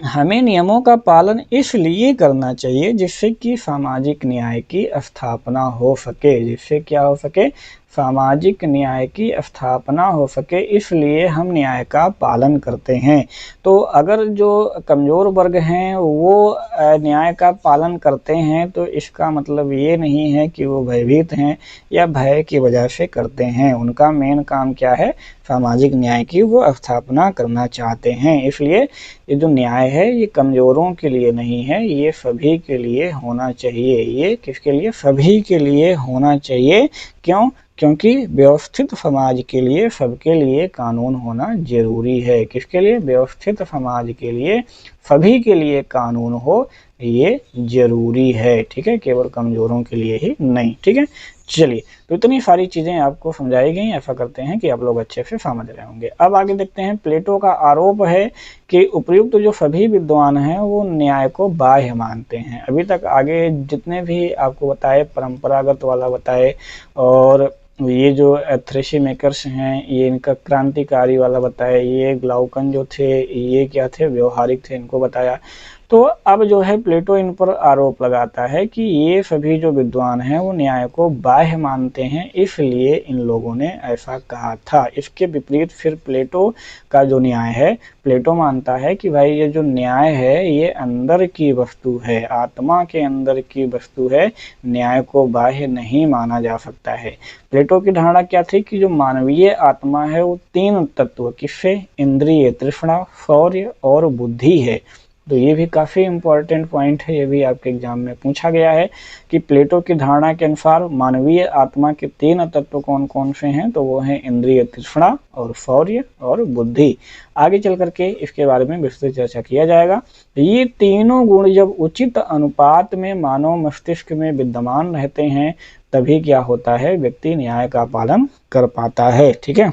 हमें नियमों का पालन इसलिए करना चाहिए जिससे कि सामाजिक न्याय की स्थापना हो सके। जिससे क्या हो सके? सामाजिक न्याय की स्थापना हो सके, इसलिए हम न्याय का पालन करते हैं। तो अगर जो कमज़ोर वर्ग हैं वो न्याय का पालन करते हैं तो इसका मतलब ये नहीं है कि वो भयभीत हैं या भय की वजह से करते हैं। उनका मेन काम क्या है? सामाजिक न्याय की वो स्थापना करना चाहते हैं। इसलिए ये जो न्याय है ये कमज़ोरों के लिए नहीं है, ये सभी के लिए होना चाहिए। ये किसके लिए? सभी के लिए होना चाहिए। क्यों? क्योंकि व्यवस्थित समाज के लिए सबके लिए कानून होना जरूरी है। किसके लिए? व्यवस्थित समाज के लिए सभी के लिए कानून हो, ये जरूरी है। ठीक है, केवल कमजोरों के लिए ही नहीं। ठीक है, चलिए, तो इतनी सारी चीजें आपको समझाई गई। ऐसा करते हैं कि आप लोग अच्छे से समझ रहे होंगे। अब आगे देखते हैं, प्लेटो का आरोप है कि उपयुक्त जो सभी विद्वान हैं वो न्याय को बाह्य मानते हैं। अभी तक आगे जितने भी आपको बताए, परंपरागत वाला बताए, और ये जो थ्रेसीमेकर्स हैं ये इनका क्रांतिकारी वाला बताया, ये ग्लाउकन जो थे ये क्या थे? व्यवहारिक थे, इनको बताया। तो अब जो है प्लेटो इन पर आरोप लगाता है कि ये सभी जो विद्वान हैं वो न्याय को बाह्य मानते हैं, इसलिए इन लोगों ने ऐसा कहा था। इसके विपरीत फिर प्लेटो का जो न्याय है, प्लेटो मानता है कि भाई ये जो न्याय है ये अंदर की वस्तु है, आत्मा के अंदर की वस्तु है, न्याय को बाह्य नहीं माना जा सकता है। प्लेटो की धारणा क्या थी कि जो मानवीय आत्मा है वो तीन तत्व, किससे? इंद्रिय, तृष्णा, शौर्य और बुद्धि है। तो ये भी काफ़ी इम्पोर्टेंट पॉइंट है, ये भी आपके एग्जाम में पूछा गया है कि प्लेटो की धारणा के अनुसार मानवीय आत्मा के 3 तत्व कौन कौन से हैं, तो वो हैं इंद्रिय तृष्णा और शौर्य और बुद्धि। आगे चल करके इसके बारे में विस्तृत चर्चा किया जाएगा। ये तीनों गुण जब उचित अनुपात में मानव मस्तिष्क में विद्यमान रहते हैं तभी क्या होता है, व्यक्ति न्याय का पालन कर पाता है। ठीक है,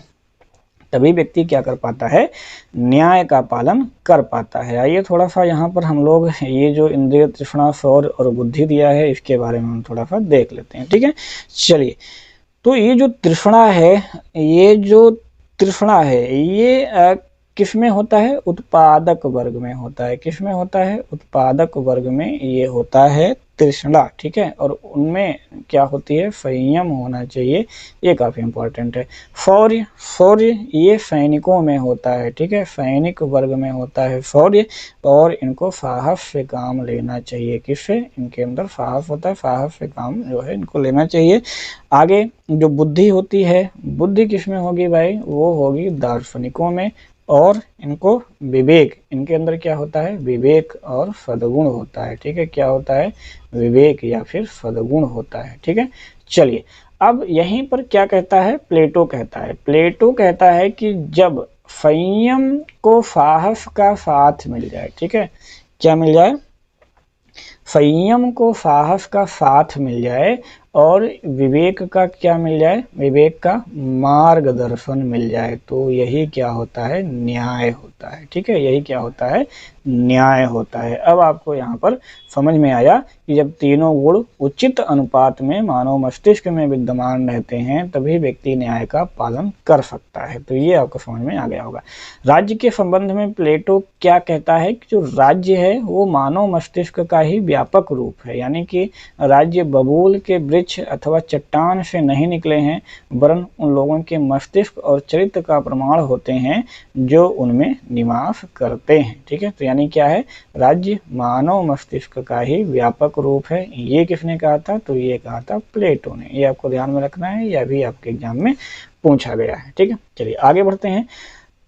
तभी व्यक्ति क्या कर पाता है, न्याय का पालन कर पाता है। आइए थोड़ा सा यहाँ पर हम लोग ये जो इंद्रिय तृष्णा शौर्य और बुद्धि दिया है इसके बारे में हम थोड़ा सा देख लेते हैं। ठीक है, चलिए, तो ये जो तृष्णा है, ये जो तृष्णा है ये किस में होता है, उत्पादक वर्ग में होता है। किस में होता है, उत्पादक वर्ग में ये होता है तृष्णा। ठीक है, और उनमें क्या होती है, संयम होना चाहिए, ये काफ़ी इंपॉर्टेंट है। शौर्य, शौर्य ये सैनिकों में होता है। ठीक है, सैनिक वर्ग में होता है शौर्य, और इनको साहस से काम लेना चाहिए। किससे, इनके अंदर साहस होता है, साहस से काम जो है इनको लेना चाहिए। आगे जो बुद्धि होती है, बुद्धि किस में होगी भाई, वो होगी दार्शनिकों में, और इनको विवेक, इनके अंदर क्या होता है, विवेक और सद्गुण होता है। ठीक है, क्या होता है, विवेक या फिर सद्गुण होता है। ठीक है, चलिए, अब यहीं पर क्या कहता है, प्लेटो कहता है, प्लेटो कहता है कि जब संयम को साहस का साथ मिल जाए, ठीक है, क्या मिल जाए, संयम को साहस का साथ मिल जाए और विवेक का क्या मिल जाए, विवेक का मार्गदर्शन मिल जाए, तो यही क्या होता है, न्याय होता है। ठीक है, यही क्या होता है, न्याय होता है। अब आपको यहाँ पर समझ में आया कि जब तीनों गुण उचित अनुपात में मानव मस्तिष्क में विद्यमान रहते हैं तभी व्यक्ति न्याय का पालन कर सकता है। तो ये आपको समझ में आ गया होगा। राज्य के संबंध में प्लेटो क्या कहता है कि जो राज्य है वो मानव मस्तिष्क का ही व्यापक रूप है, यानी कि राज्य बबूल के वृक्ष अथवा चट्टान से नहीं निकले हैं, वरन उन लोगों के मस्तिष्क और चरित्र का प्रमाण होते हैं जो उनमें निवास करते हैं। ठीक है, तो यानी क्या है, राज्य मानव मस्तिष्क का ही व्यापक रूप है। ये किसने कहा था, तो ये कहा था प्लेटो ने। ये आपको ध्यान में रखना है, यह भी आपके एग्जाम में पूछा गया है। ठीक है, चलिए आगे बढ़ते हैं।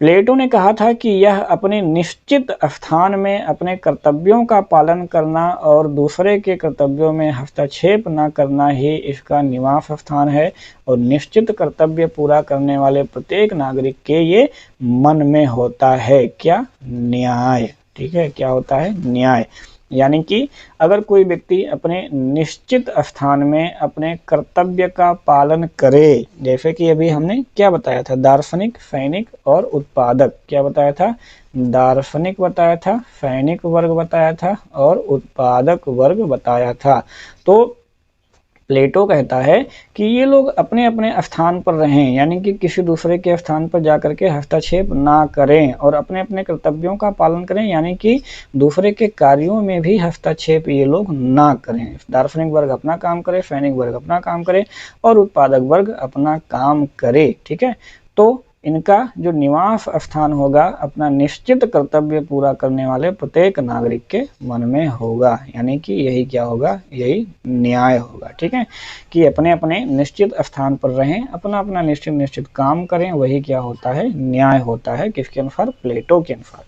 प्लेटो ने कहा था कि यह अपने निश्चित स्थान में अपने कर्तव्यों का पालन करना और दूसरे के कर्तव्यों में हस्तक्षेप न करना ही इसका निवास स्थान है, और निश्चित कर्तव्य पूरा करने वाले प्रत्येक नागरिक के ये मन में होता है क्या, न्याय। ठीक है, क्या होता है, न्याय। यानी कि अगर कोई व्यक्ति अपने निश्चित स्थान में अपने कर्तव्य का पालन करे, जैसे कि अभी हमने क्या बताया था, दार्शनिक, सैनिक और उत्पादक, क्या बताया था, दार्शनिक बताया था, सैनिक वर्ग बताया था और उत्पादक वर्ग बताया था। तो प्लेटो कहता है कि ये लोग अपने अपने स्थान पर रहें, यानी कि किसी दूसरे के स्थान पर जाकर के हस्तक्षेप ना करें और अपने अपने कर्तव्यों का पालन करें, यानी कि दूसरे के कार्यों में भी हस्तक्षेप ये लोग ना करें। दार्शनिक वर्ग अपना काम करे, सैनिक वर्ग अपना काम करे और उत्पादक वर्ग अपना काम करे। ठीक है, तो इनका जो निवास स्थान होगा अपना निश्चित कर्तव्य पूरा करने वाले प्रत्येक नागरिक के मन में होगा, यानी कि यही क्या होगा, यही न्याय होगा। ठीक है, कि अपने अपने निश्चित स्थान पर रहें, अपना अपना निश्चित काम करें, वही क्या होता है, न्याय होता है। किसके अनुसार, प्लेटो के अनुसार।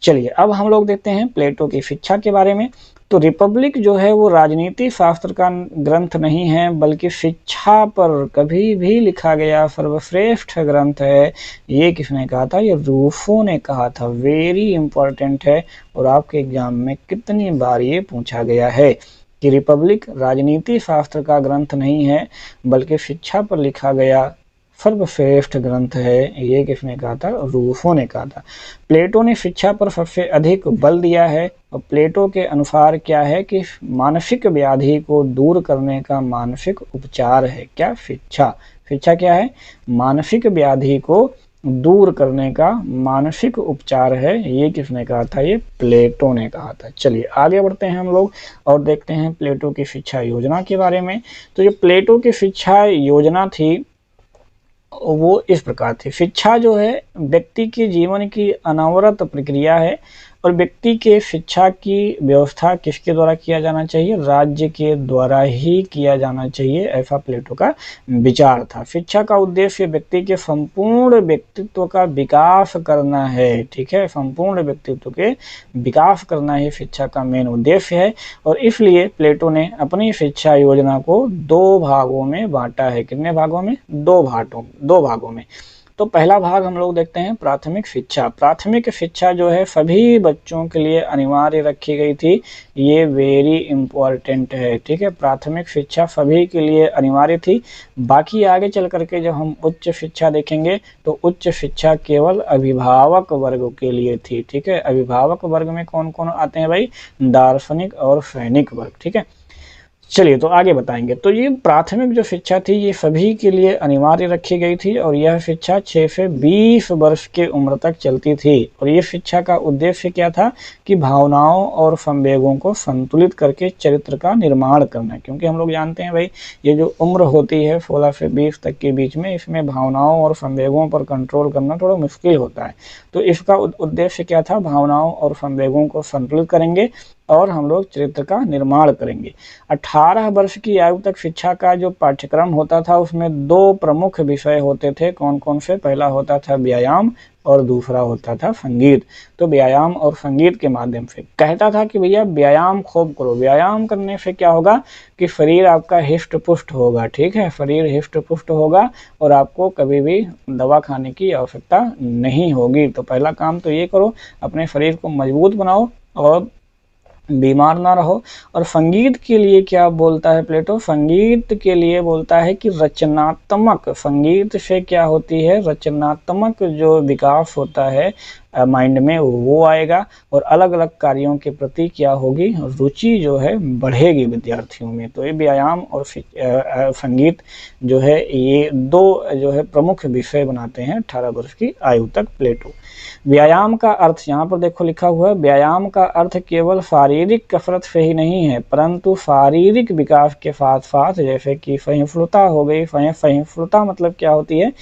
चलिए अब हम लोग देखते हैं प्लेटो की शिक्षा के बारे में। तो रिपब्लिक जो है वो राजनीति शास्त्र का ग्रंथ नहीं है, बल्कि शिक्षा पर कभी भी लिखा गया सर्वश्रेष्ठ ग्रंथ है। ये किसने कहा था, ये रूसो ने कहा था। वेरी इंपॉर्टेंट है और आपके एग्जाम में कितनी बार ये पूछा गया है कि रिपब्लिक राजनीति शास्त्र का ग्रंथ नहीं है बल्कि शिक्षा पर लिखा गया सर्वश्रेष्ठ ग्रंथ है। ये किसने कहा था, रूसो ने कहा था। प्लेटो ने शिक्षा पर सबसे अधिक बल दिया है और प्लेटो के अनुसार क्या है कि मानसिक व्याधि को दूर करने का मानसिक उपचार है क्या, शिक्षा। शिक्षा क्या है, मानसिक व्याधि को दूर करने का मानसिक उपचार है। ये किसने कहा था, ये प्लेटो ने कहा था। चलिए आगे बढ़ते हैं हम लोग और देखते हैं प्लेटो की शिक्षा योजना के बारे में। तो जो प्लेटो की शिक्षा योजना थी वो इस प्रकार थी। शिक्षा जो है व्यक्ति के जीवन की अनवरत प्रक्रिया है और व्यक्ति के शिक्षा की व्यवस्था किसके द्वारा किया जाना चाहिए, राज्य के द्वारा ही किया जाना चाहिए, ऐसा प्लेटो का विचार था। शिक्षा का उद्देश्य व्यक्ति के संपूर्ण व्यक्तित्व का विकास करना है, ठीक है, संपूर्ण व्यक्तित्व के विकास करना ही शिक्षा का मेन उद्देश्य है। और इसलिए प्लेटो ने अपनी शिक्षा योजना को 2 भागों में बांटा है। कितने भागों में, 2 भागों में। तो पहला भाग हम लोग देखते हैं प्राथमिक शिक्षा। प्राथमिक शिक्षा जो है सभी बच्चों के लिए अनिवार्य रखी गई थी, ये वेरी इंपॉर्टेंट है, ठीक है, प्राथमिक शिक्षा सभी के लिए अनिवार्य थी। बाकी आगे चल करके जब हम उच्च शिक्षा देखेंगे तो उच्च शिक्षा केवल अभिभावक वर्ग के लिए थी, ठीक है। अभिभावक वर्ग में कौन कौन आते हैं भाई, दार्शनिक और सैनिक वर्ग, ठीक है। चलिए तो आगे बताएंगे। तो ये प्राथमिक जो शिक्षा थी ये सभी के लिए अनिवार्य रखी गई थी और यह शिक्षा 6 से 20 वर्ष के उम्र तक चलती थी। और ये शिक्षा का उद्देश्य क्या था कि भावनाओं और संवेगों को संतुलित करके चरित्र का निर्माण करना, क्योंकि हम लोग जानते हैं भाई ये जो उम्र होती है 16 से 20 तक के बीच में, इसमें भावनाओं और संवेगों पर कंट्रोल करना थोड़ा मुश्किल होता है। तो इसका उद्देश्य क्या था, भावनाओं और संवेगों को संतुलित करेंगे और हम लोग चरित्र का निर्माण करेंगे। 18 वर्ष की आयु तक शिक्षा का जो पाठ्यक्रम होता था उसमें 2 प्रमुख विषय होते थे। कौन कौन से, पहला होता था व्यायाम और दूसरा होता था संगीत। तो व्यायाम और संगीत के माध्यम से कहता था कि भैया व्यायाम खूब करो, व्यायाम करने से क्या होगा कि शरीर आपका हिष्ट पुष्ट होगा, ठीक है, शरीर हिष्ट पुष्ट होगा और आपको कभी भी दवा खाने की आवश्यकता नहीं होगी। तो पहला काम तो ये करो, अपने शरीर को मजबूत बनाओ और बीमार ना रहो। और संगीत के लिए क्या बोलता है प्लेटो, संगीत के लिए बोलता है कि रचनात्मक, संगीत से क्या होती है, रचनात्मक जो विकास होता है माइंड में वो आएगा और अलग अलग कार्यों के प्रति क्या होगी, रुचि जो है बढ़ेगी विद्यार्थियों में। तो ये व्यायाम और संगीत जो है ये 2 जो है प्रमुख विषय बनाते हैं 18 वर्ष की आयु तक प्लेटो। व्यायाम का अर्थ यहाँ पर देखो लिखा हुआ है, व्यायाम का अर्थ केवल शारीरिक कसरत से ही नहीं है परंतु शारीरिक विकास के साथ साथ जैसे कि सहिष्णुता हो गई, सहिष्णुता मतलब क्या होती है,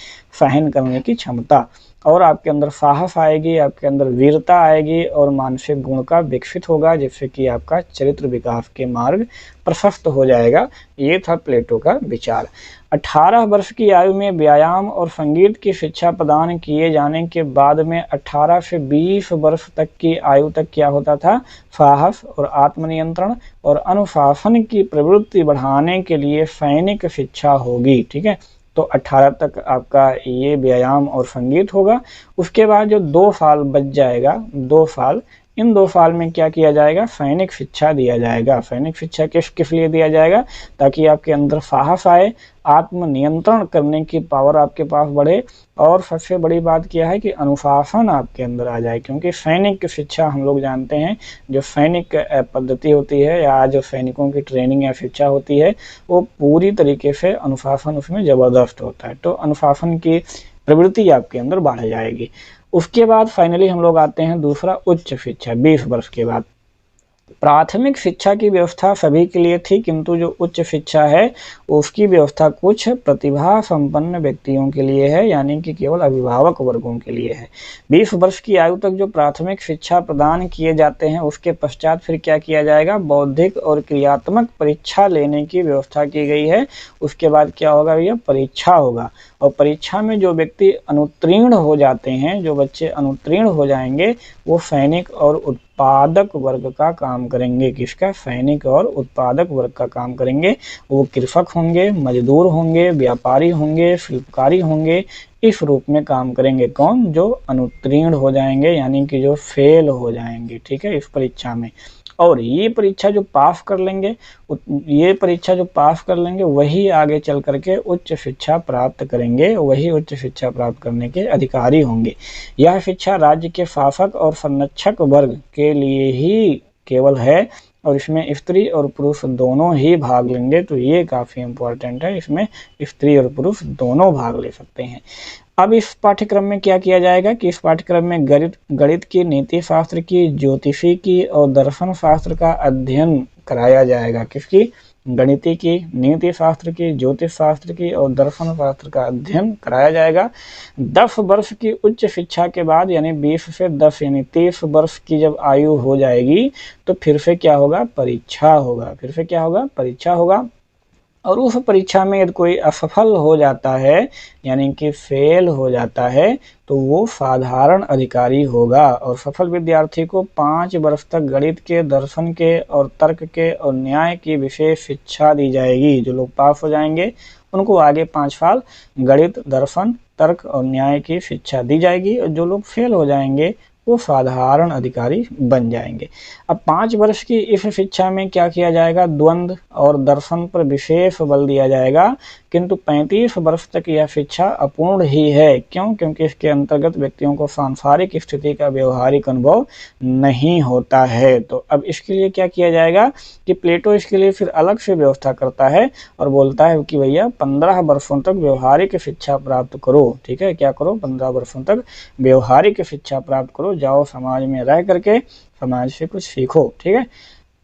सहन करने की क्षमता, और आपके अंदर साहस आएगी, आपके अंदर वीरता आएगी और मानसिक गुण का विकसित होगा जिससे कि आपका चरित्र विकास के मार्ग प्रशस्त हो जाएगा। ये था प्लेटो का विचार। 18 वर्ष की आयु में व्यायाम और संगीत की शिक्षा प्रदान किए जाने के बाद में 18 से 20 वर्ष तक की आयु तक क्या होता था, साहस और आत्मनियंत्रण और अनुशासन की प्रवृत्ति बढ़ाने के लिए सैनिक शिक्षा होगी, ठीक है। तो 18 तक आपका ये व्यायाम और संगीत होगा। उसके बाद जो 2 साल बच जाएगा, 2 साल, इन 2 साल में क्या किया जाएगा, सैनिक शिक्षा दिया जाएगा। सैनिक शिक्षा किस लिए दिया जाएगा, ताकि आपके अंदर साहस आए, आत्मनियंत्रण करने की पावर आपके पास बढ़े और सबसे बड़ी बात क्या है कि अनुशासन आपके अंदर आ जाए। क्योंकि सैनिक शिक्षा हम लोग जानते हैं जो सैनिक पद्धति होती है या जो सैनिकों की ट्रेनिंग या शिक्षा होती है वो पूरी तरीके से अनुशासन उसमें ज़बरदस्त होता है। तो अनुशासन की प्रवृत्ति आपके अंदर बढ़ जाएगी। उसके बाद फाइनली हम लोग आते हैं दूसरा, उच्च शिक्षा। 20 वर्ष के बाद प्राथमिक शिक्षा की व्यवस्था सभी के लिए थी किंतु जो उच्च शिक्षा है उसकी व्यवस्था कुछ प्रतिभा संपन्न व्यक्तियों के लिए है, यानी कि केवल अभिभावक वर्गों के लिए है। 20 वर्ष की आयु तक जो प्राथमिक शिक्षा प्रदान किए जाते हैं उसके पश्चात फिर क्या किया जाएगा, बौद्धिक और क्रियात्मक परीक्षा लेने की व्यवस्था की गई है। उसके बाद क्या होगा भैया, परीक्षा होगा और परीक्षा में जो व्यक्ति अनुत्तीर्ण हो जाते हैं, जो बच्चे अनुत्तीर्ण हो जाएंगे वो सैनिक और उत्पादक वर्ग का काम करेंगे। किसका, सैनिक और उत्पादक वर्ग का काम करेंगे। वो कृषक होंगे, मजदूर होंगे, व्यापारी होंगे, शिल्पकारी होंगे, इस रूप में काम करेंगे। कौन, जो अनुत्तीर्ण हो जाएंगे यानी कि जो फेल हो जाएंगे, ठीक है, इस परीक्षा में। और ये परीक्षा जो पास कर लेंगे, ये परीक्षा जो पास कर लेंगे वही आगे चल करके उच्च शिक्षा प्राप्त करेंगे, वही उच्च शिक्षा प्राप्त करने के अधिकारी होंगे। यह शिक्षा राज्य के शासक और संरक्षक वर्ग के लिए ही केवल है और इसमें स्त्री और पुरुष दोनों ही भाग लेंगे। तो ये काफ़ी इम्पोर्टेंट है, इसमें स्त्री और पुरुष दोनों भाग ले सकते हैं। अब इस पाठ्यक्रम में क्या किया जाएगा कि इस पाठ्यक्रम में गणित की, नीति शास्त्र की, ज्योतिषी की और दर्शन शास्त्र का अध्ययन कराया जाएगा। किसकी, गणिती की, नीति शास्त्र की, ज्योतिष शास्त्र की और दर्शन शास्त्र का अध्ययन कराया जाएगा। 10 वर्ष की उच्च शिक्षा के बाद यानी 20 से 10 यानी 30 वर्ष की जब आयु हो जाएगी तो फिर से क्या होगा, परीक्षा होगा। फिर से क्या होगा, परीक्षा होगा। और उस परीक्षा में यदि कोई असफल हो जाता है यानी कि फेल हो जाता है तो वो साधारण अधिकारी होगा। और सफल विद्यार्थी को 5 वर्ष तक गणित के, दर्शन के और तर्क के और न्याय की विशेष शिक्षा दी जाएगी। जो लोग पास हो जाएंगे उनको आगे 5 साल गणित, दर्शन, तर्क और न्याय की शिक्षा दी जाएगी और जो लोग फेल हो जाएंगे वो साधारण अधिकारी बन जाएंगे। अब 5 वर्ष की इस शिक्षा में क्या किया जाएगा, द्वंद्व और दर्शन पर विशेष बल दिया जाएगा, किंतु 35 वर्ष तक यह शिक्षा अपूर्ण ही है। क्यों? क्योंकि इसके अंतर्गत व्यक्तियों को सांसारिक स्थिति का व्यवहारिक अनुभव नहीं होता है। तो अब इसके लिए क्या किया जाएगा कि प्लेटो इसके लिए फिर अलग से व्यवस्था करता है और बोलता है कि भैया 15 वर्षों तक व्यवहारिक शिक्षा प्राप्त करो। ठीक है, क्या करो, 15 वर्षों तक व्यवहारिक शिक्षा प्राप्त करो, जाओ समाज में रह करके समाज से कुछ सीखो। ठीक है,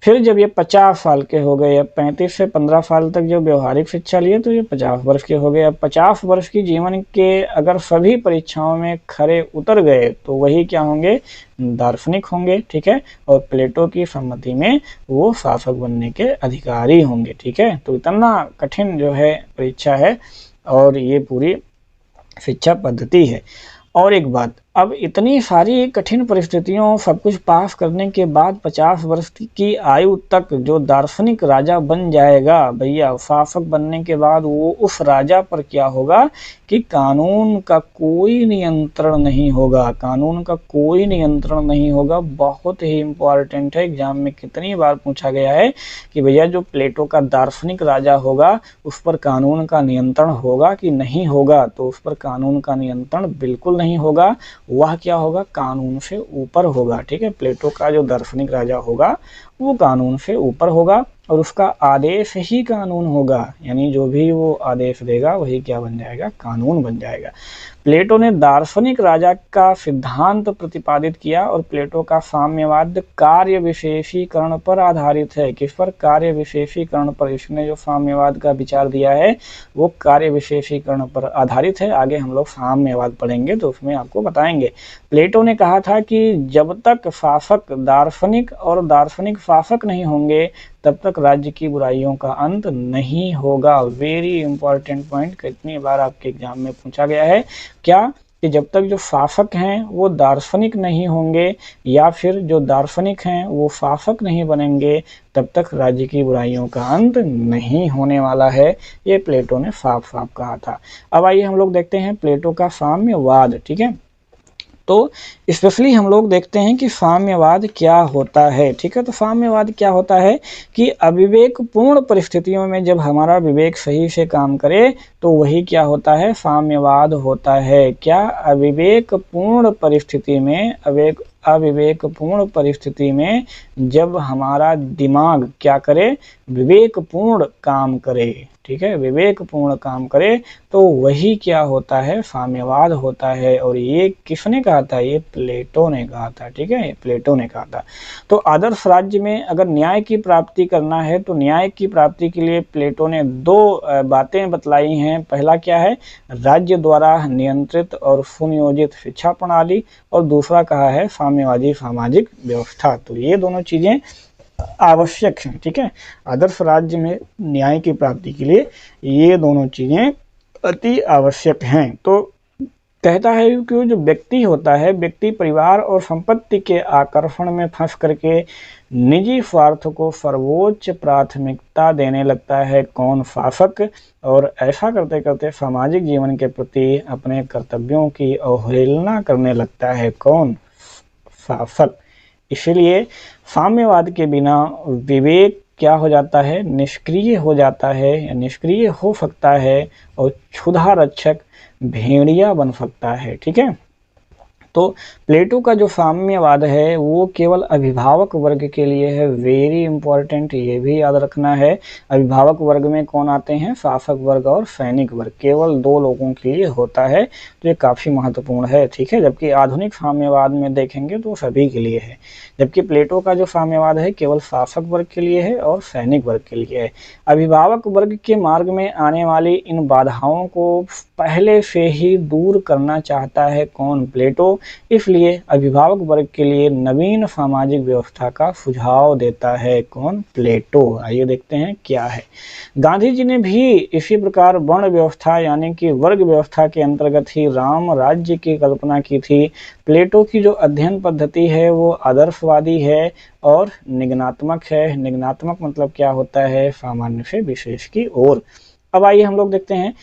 फिर जब ये 50 साल के हो गए, अब 35 से 15 साल तक जो व्यवहारिक शिक्षा लिए तो ये 50 वर्ष के हो गए। अब 50 वर्ष की जीवन के अगर सभी परीक्षाओं में खरे उतर गए तो वही क्या होंगे, दार्शनिक होंगे। ठीक है, और प्लेटो की सम्मति में वो शासक बनने के अधिकारी होंगे। ठीक है, तो इतना कठिन जो है परीक्षा है और ये पूरी शिक्षा पद्धति है। और एक बात, अब इतनी सारी कठिन परिस्थितियों सब कुछ पास करने के बाद 50 वर्ष की आयु तक जो दार्शनिक राजा बन जाएगा, भैया शासक बनने के बाद वो उस राजा पर क्या होगा कि कानून का कोई नियंत्रण नहीं होगा। कानून का कोई नियंत्रण नहीं होगा। बहुत ही इंपॉर्टेंट है, एग्जाम में कितनी बार पूछा गया है कि भैया जो प्लेटो का दार्शनिक राजा होगा उस पर कानून का नियंत्रण होगा कि नहीं होगा, तो उस पर कानून का नियंत्रण बिल्कुल नहीं होगा। वह क्या होगा, कानून से ऊपर होगा। ठीक है, प्लेटो का जो दार्शनिक राजा होगा वो कानून से ऊपर होगा और उसका आदेश ही कानून होगा, यानी जो भी वो आदेश देगा वही क्या बन जाएगा, कानून बन जाएगा। प्लेटो ने दार्शनिक राजा का सिद्धांत प्रतिपादित किया और प्लेटो का साम्यवाद कार्य विशेषीकरण पर आधारित है। किस पर, कार्य विशेषीकरण पर। इसने जो साम्यवाद का विचार दिया है वो कार्य विशेषीकरण पर आधारित है। आगे हम लोग साम्यवाद पढ़ेंगे तो उसमें आपको बताएंगे। प्लेटो ने कहा था कि जब तक शासक दार्शनिक और दार्शनिक शासक नहीं होंगे तब तक राज्य की बुराइयों का अंत नहीं होगा। वेरी इंपॉर्टेंट पॉइंट, कितनी बार आपके एग्जाम में पूछा गया है। क्या कि जब तक जो शासक हैं वो दार्शनिक नहीं होंगे या फिर जो दार्शनिक हैं वो शासक नहीं बनेंगे तब तक राज्य की बुराइयों का अंत नहीं होने वाला है। ये प्लेटो ने साफ साफ कहा था। अब आइए हम लोग देखते हैं प्लेटो का साम्यवाद। ठीक है, तो स्पेशली हम लोग देखते हैं कि साम्यवाद क्या होता है। ठीक है, तो साम्यवाद क्या होता है कि अविवेकपूर्ण परिस्थितियों में जब हमारा विवेक सही से काम करे तो वही क्या होता है, साम्यवाद होता है। क्या, अविवेकपूर्ण परिस्थिति में, अविवेकपूर्ण परिस्थिति में जब हमारा दिमाग क्या करे, विवेकपूर्ण काम करे। ठीक है, विवेकपूर्ण काम करे तो वही क्या होता है, साम्यवाद होता है। और ये किसने कहा था, ये प्लेटो ने कहा था। ठीक है, प्लेटो ने कहा था। तो आदर्श राज्य में अगर न्याय की प्राप्ति करना है तो न्याय की प्राप्ति के लिए प्लेटो ने 2 बातें बतलाई हैं। पहला क्या है, राज्य द्वारा नियंत्रित और सुनियोजित शिक्षा प्रणाली, और दूसरा कहा है साम्यवादी सामाजिक व्यवस्था। तो ये दोनों चीजें आवश्यक हैं। ठीक है, आदर्श राज्य में न्याय की प्राप्ति के लिए ये दोनों चीजें अति आवश्यक हैं। तो कहता है कि जो व्यक्ति होता है, व्यक्ति परिवार और संपत्ति के आकर्षण में फंस करके निजी स्वार्थ को सर्वोच्च प्राथमिकता देने लगता है। कौन, शासक। और ऐसा करते करते सामाजिक जीवन के प्रति अपने कर्तव्यों की अवहेलना करने लगता है। कौन, शासक। इसलिए साम्यवाद के बिना विवेक क्या हो जाता है, निष्क्रिय हो जाता है या निष्क्रिय हो सकता है और क्षुधा रक्षक भेड़िया बन सकता है। ठीक है, तो प्लेटो का जो साम्यवाद है वो केवल अभिभावक वर्ग के लिए है। वेरी इंपॉर्टेंट, ये भी याद रखना है। अभिभावक वर्ग में कौन आते हैं? शासक वर्ग और सैनिक वर्ग, केवल दो लोगों के लिए होता है। तो ये काफ़ी महत्वपूर्ण है, ठीक है। जबकि आधुनिक साम्यवाद में देखेंगे तो सभी के लिए है। जबकि प्लेटो का जो साम्यवाद है केवल शासक वर्ग के लिए है और सैनिक वर्ग के लिए है। अभिभावक वर्ग के मार्ग में आने वाली इन बाधाओं को पहले से ही दूर करना चाहता है कौन? प्लेटो। इसलिए अभिभावक वर्ग के लिए नवीन सामाजिक व्यवस्था का सुझाव देता है कौन? प्लेटो। आइए देखते हैं क्या है। गांधी जी ने भी इसी प्रकार वर्ण व्यवस्था यानी कि वर्ग व्यवस्था के अंतर्गत ही राम राज्य की कल्पना की थी। प्लेटो की जो अध्ययन पद्धति है वो आदर्शवादी है और निगनात्मक है। निगनात्मक मतलब क्या होता है? सामान्य से विशेष की ओर। अब आइए हम लोग देखते हैं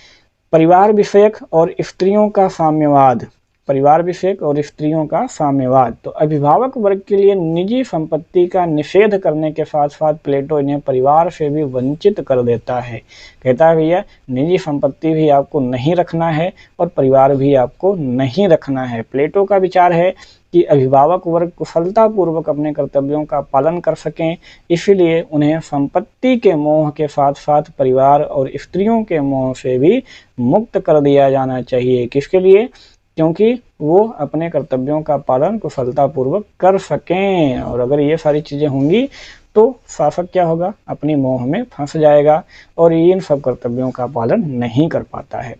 परिवार विषयक और स्त्रियों का साम्यवाद। परिवार विषयक और स्त्रियों का साम्यवाद। तो अभिभावक वर्ग के लिए निजी संपत्ति का निषेध करने के साथ साथ प्लेटो इन्हें परिवार से भी वंचित कर देता है। कहता है भैया निजी संपत्ति भी आपको नहीं रखना है और परिवार भी आपको नहीं रखना है। प्लेटो का विचार है कि अभिभावक वर्ग कुशलतापूर्वक अपने कर्तव्यों का पालन कर सकें, इसीलिए उन्हें संपत्ति के मोह के साथ साथ परिवार और स्त्रियों के मोह से भी मुक्त कर दिया जाना चाहिए। किसके लिए? क्योंकि वो अपने कर्तव्यों का पालन कुशलतापूर्वक कर सकें। और अगर ये सारी चीज़ें होंगी तो शासक क्या होगा? अपनी मोह में फंस जाएगा और इन सब कर्तव्यों का पालन नहीं कर पाता है।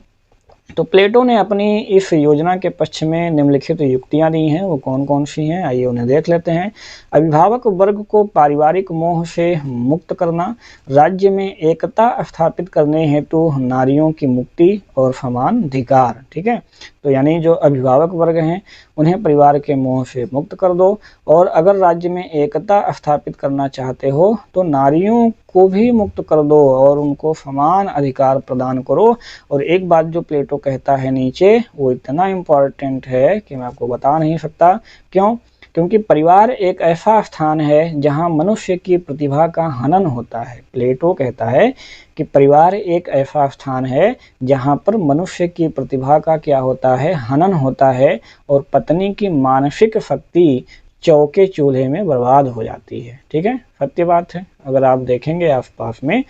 तो प्लेटो ने अपनी इस योजना के पक्ष में निम्नलिखित युक्तियां दी हैं। वो कौन कौन सी हैं आइए उन्हें देख लेते हैं। अभिभावक वर्ग को पारिवारिक मोह से मुक्त करना, राज्य में एकता स्थापित करने हेतु नारियों की मुक्ति और समान अधिकार। ठीक है, तो यानी जो अभिभावक वर्ग हैं उन्हें परिवार के मोह से मुक्त कर दो और अगर राज्य में एकता स्थापित करना चाहते हो तो नारियों को भी मुक्त कर दो और उनको समान अधिकार प्रदान करो। और एक बात जो प्लेटो कहता है नीचे वो इतना इम्पोर्टेंट है कि मैं आपको बता नहीं सकता। क्यों? क्योंकि परिवार एक ऐसा स्थान है जहां मनुष्य की प्रतिभा का हनन होता है। प्लेटो कहता है कि परिवार एक ऐसा स्थान है जहां पर मनुष्य की प्रतिभा का क्या होता है? हनन होता है और पत्नी की मानसिक शक्ति चौके चूल्हे में बर्बाद हो जाती है। ठीक है, सत्य बात है। अगर आप देखेंगे आसपास में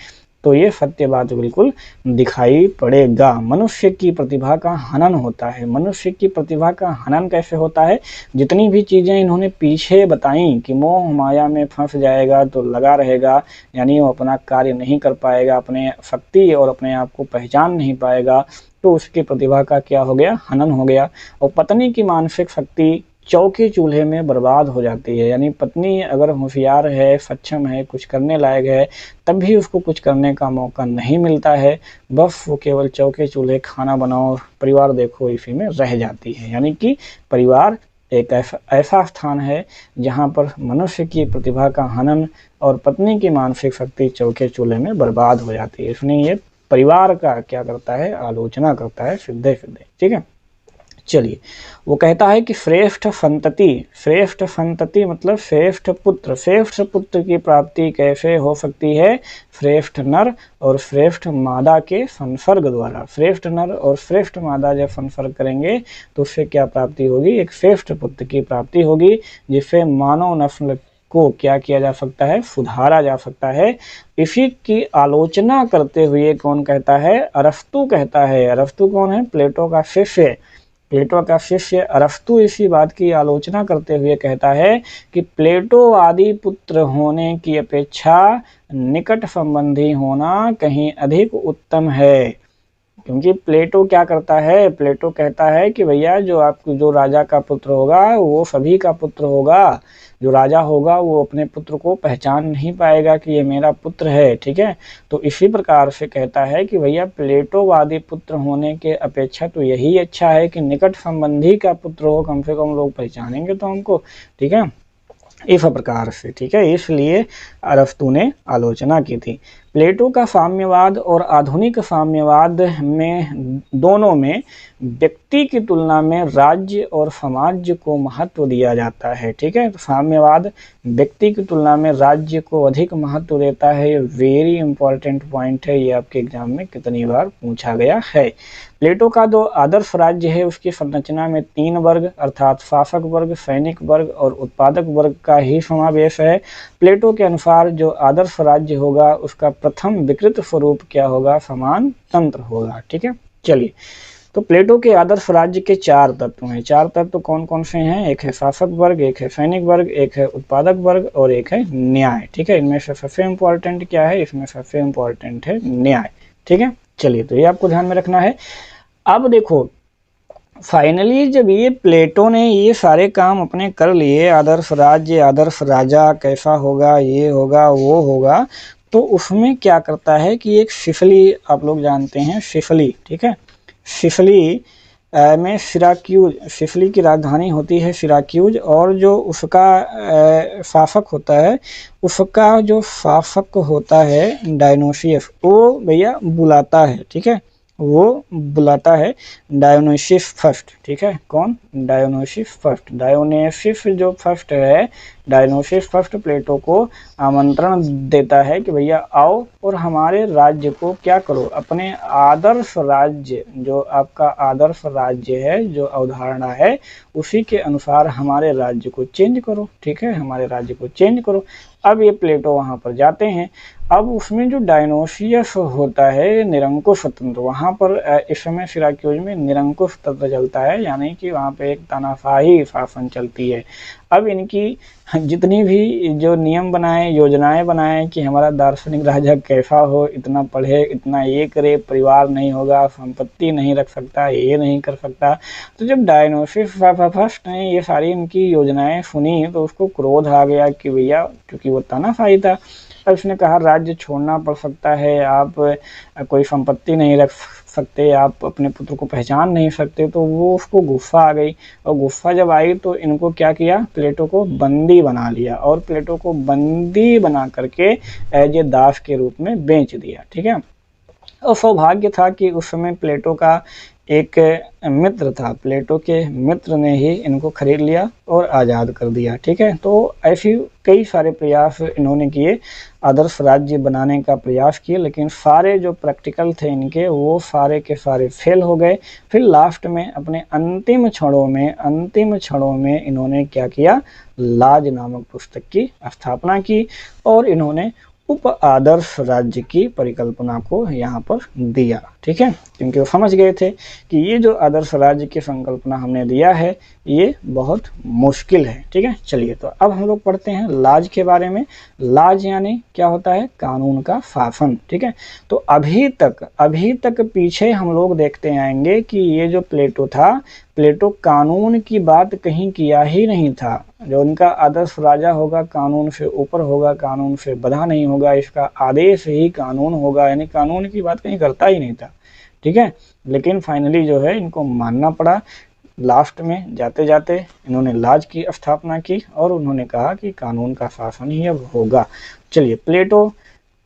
तो ये सत्य बात बिल्कुल दिखाई पड़ेगा। मनुष्य की प्रतिभा का हनन होता है। मनुष्य की प्रतिभा का हनन कैसे होता है? जितनी भी चीज़ें इन्होंने पीछे बताई कि मोह माया में फंस जाएगा तो लगा रहेगा, यानी वो अपना कार्य नहीं कर पाएगा, अपने शक्ति और अपने आप को पहचान नहीं पाएगा, तो उसकी प्रतिभा का क्या हो गया? हनन हो गया। और पत्नी की मानसिक शक्ति चौके चूल्हे में बर्बाद हो जाती है। यानी पत्नी अगर होशियार है, सक्षम है, कुछ करने लायक है, तब भी उसको कुछ करने का मौका नहीं मिलता है। बस वो केवल चौके चूल्हे खाना बनाओ, परिवार देखो, इसी में रह जाती है। यानी कि परिवार एक ऐसा स्थान है जहाँ पर मनुष्य की प्रतिभा का हनन और पत्नी की मानसिक शक्ति चौके चूल्हे में बर्बाद हो जाती है। इसलिए ये परिवार का क्या करता है? आलोचना करता है सीधे सीधे। ठीक है, चलिए वो कहता है कि श्रेष्ठ संतति, श्रेष्ठ संतति मतलब श्रेष्ठ पुत्र, श्रेष्ठ पुत्र की प्राप्ति कैसे हो सकती है? श्रेष्ठ नर और श्रेष्ठ मादा के संसर्ग द्वारा। श्रेष्ठ नर और श्रेष्ठ मादा जब संसर्ग करेंगे तो उससे क्या प्राप्ति होगी? एक श्रेष्ठ पुत्र की प्राप्ति होगी, जिससे मानव नस्ल को क्या किया जा सकता है? सुधारा जा सकता है। इसी की आलोचना करते हुए कौन कहता है? अरस्तु कहता है। अरस्तु कौन है? प्लेटो का शिष्य। प्लेटो का शिष्य अरस्तु इसी बात की आलोचना करते हुए कहता है कि प्लेटो आदि पुत्र होने की अपेक्षा निकट संबंधी होना कहीं अधिक उत्तम है। क्योंकि प्लेटो क्या करता है? प्लेटो कहता है कि भैया जो राजा का पुत्र होगा वो सभी का पुत्र होगा। जो राजा होगा वो अपने पुत्र को पहचान नहीं पाएगा कि ये मेरा पुत्र है। ठीक है, तो इसी प्रकार से कहता है कि भैया प्लेटोवादी पुत्र होने के अपेक्षा तो यही अच्छा है कि निकट संबंधी का पुत्र हो, कम से कम लोग पहचानेंगे तो हमको। ठीक है, इस प्रकार से। ठीक है, इसलिए अरस्तु ने आलोचना की थी। प्लेटो का साम्यवाद और आधुनिक साम्यवाद में दोनों में व्यक्ति की तुलना में राज्य और समाज को महत्व दिया जाता है। ठीक है, तो साम्यवाद व्यक्ति की तुलना में राज्य को अधिक महत्व देता है। ये वेरी इंपॉर्टेंट पॉइंट है, ये आपके एग्जाम में कितनी बार पूछा गया है। प्लेटो का जो आदर्श राज्य है उसकी संरचना में 3 वर्ग अर्थात शासक वर्ग, सैनिक वर्ग और उत्पादक वर्ग का ही समावेश है। प्लेटो के अनुसार जो आदर्श राज्य होगा उसका प्रथम विकृत स्वरूप क्या होगा, समानतंत्र होगा। ठीक है, चलिए, तो प्लेटो के आदर्श राज्य के 4 तत्व हैं। 4 तत्व कौन कौन से हैं? एक है शासक वर्ग, एक है सैनिक वर्ग, एक है उत्पादक वर्ग और एक है न्याय। ठीक है, इनमें से सबसे इंपॉर्टेंट क्या है? इसमें सबसे इंपॉर्टेंट है न्याय। ठीक है, चलिए, तो ये आपको ध्यान में रखना है। अब देखो, फाइनली जब ये प्लेटो ने ये सारे काम अपने कर लिए, आदर्श राज्य, आदर्श राजा कैसा होगा, ये होगा, वो होगा, तो उसमें क्या करता है कि एक सिसिली, आप लोग जानते हैं सिसिली, ठीक है, सिसिली में सिराक्यूज, सिसिली की राजधानी होती है सिराक्यूज, और जो उसका शासक होता है, उसका जो शासक होता है डायोनुसियस, वो भैया बुलाता है। ठीक है, वो बुलाता है डायोनुसियस फर्स्ट। ठीक है, कौन? डायोनुसियस फर्स्ट। डायोनुसियस जो फर्स्ट है, डायोनुसियस फर्स्ट प्लेटो को आमंत्रण देता है कि भैया आओ और हमारे राज्य को क्या करो, अपने आदर्श राज्य, जो आपका आदर्श राज्य है, जो अवधारणा है, उसी के अनुसार हमारे राज्य को चेंज करो। ठीक है, हमारे राज्य को चेंज करो। अब ये प्लेटो वहाँ पर जाते हैं। अब उसमें जो डायोनुसियस होता है निरंकुश तंत्र, वहाँ पर इस समय सिराक्यूज में निरंकुश तंत्र चलता है, यानी कि वहाँ पे एक तानाशाही शासन चलती है। अब इनकी जितनी भी जो नियम बनाए, योजनाएं बनाए कि हमारा दार्शनिक राजा कैसा हो, इतना पढ़े, इतना ये करे, परिवार नहीं होगा, संपत्ति नहीं रख सकता, ये नहीं कर सकता। तो जब डायोनुसियस फर्स्ट ने ये सारी इनकी योजनाएं सुनी तो उसको क्रोध आ गया कि भैया, क्योंकि वो तानाशाही था, अब उसने कहा राज्य छोड़ना पड़ सकता है, आप कोई संपत्ति नहीं रख सकते, आप अपने पुत्र को पहचान नहीं सकते। तो वो उसको गुस्सा आ गई, और गुस्सा जब आई तो इनको क्या किया, प्लेटो को बंदी बना लिया, और प्लेटो को बंदी बना करके एज ए दास के रूप में बेच दिया। ठीक है, और सौभाग्य था कि उस समय प्लेटो का एक मित्र था, प्लेटो के मित्र ने ही इनको खरीद लिया और आज़ाद कर दिया। ठीक है, तो ऐसी कई सारे प्रयास इन्होंने किए, आदर्श राज्य बनाने का प्रयास किए, लेकिन सारे जो प्रैक्टिकल थे इनके, वो सारे के सारे फेल हो गए। फिर लास्ट में अपने अंतिम क्षणों में इन्होंने क्या किया, लाज नामक पुस्तक की स्थापना की, और इन्होंने उप आदर्श राज्य की परिकल्पना को यहाँ पर दिया। ठीक है, क्योंकि वो समझ गए थे कि ये जो आदर्श राज्य की संकल्पना हमने दिया है ये बहुत मुश्किल है। ठीक है, चलिए, तो अब हम लोग पढ़ते हैं लाज के बारे में। लाज यानी क्या होता है, कानून का शासन। ठीक है, तो अभी तक पीछे हम लोग देखते आएंगे कि ये जो प्लेटो था, प्लेटो कानून की बात कहीं किया ही नहीं था। जो उनका आदर्श राजा होगा कानून से ऊपर होगा, कानून से बधा नहीं होगा, इसका आदेश ही कानून होगा, यानी कानून की बात कहीं करता ही नहीं था। ठीक है, लेकिन फाइनली जो है इनको मानना पड़ा। लास्ट में जाते जाते इन्होंने लाज की स्थापना की और उन्होंने कहा कि कानून का शासन ही अब होगा। चलिए, प्लेटो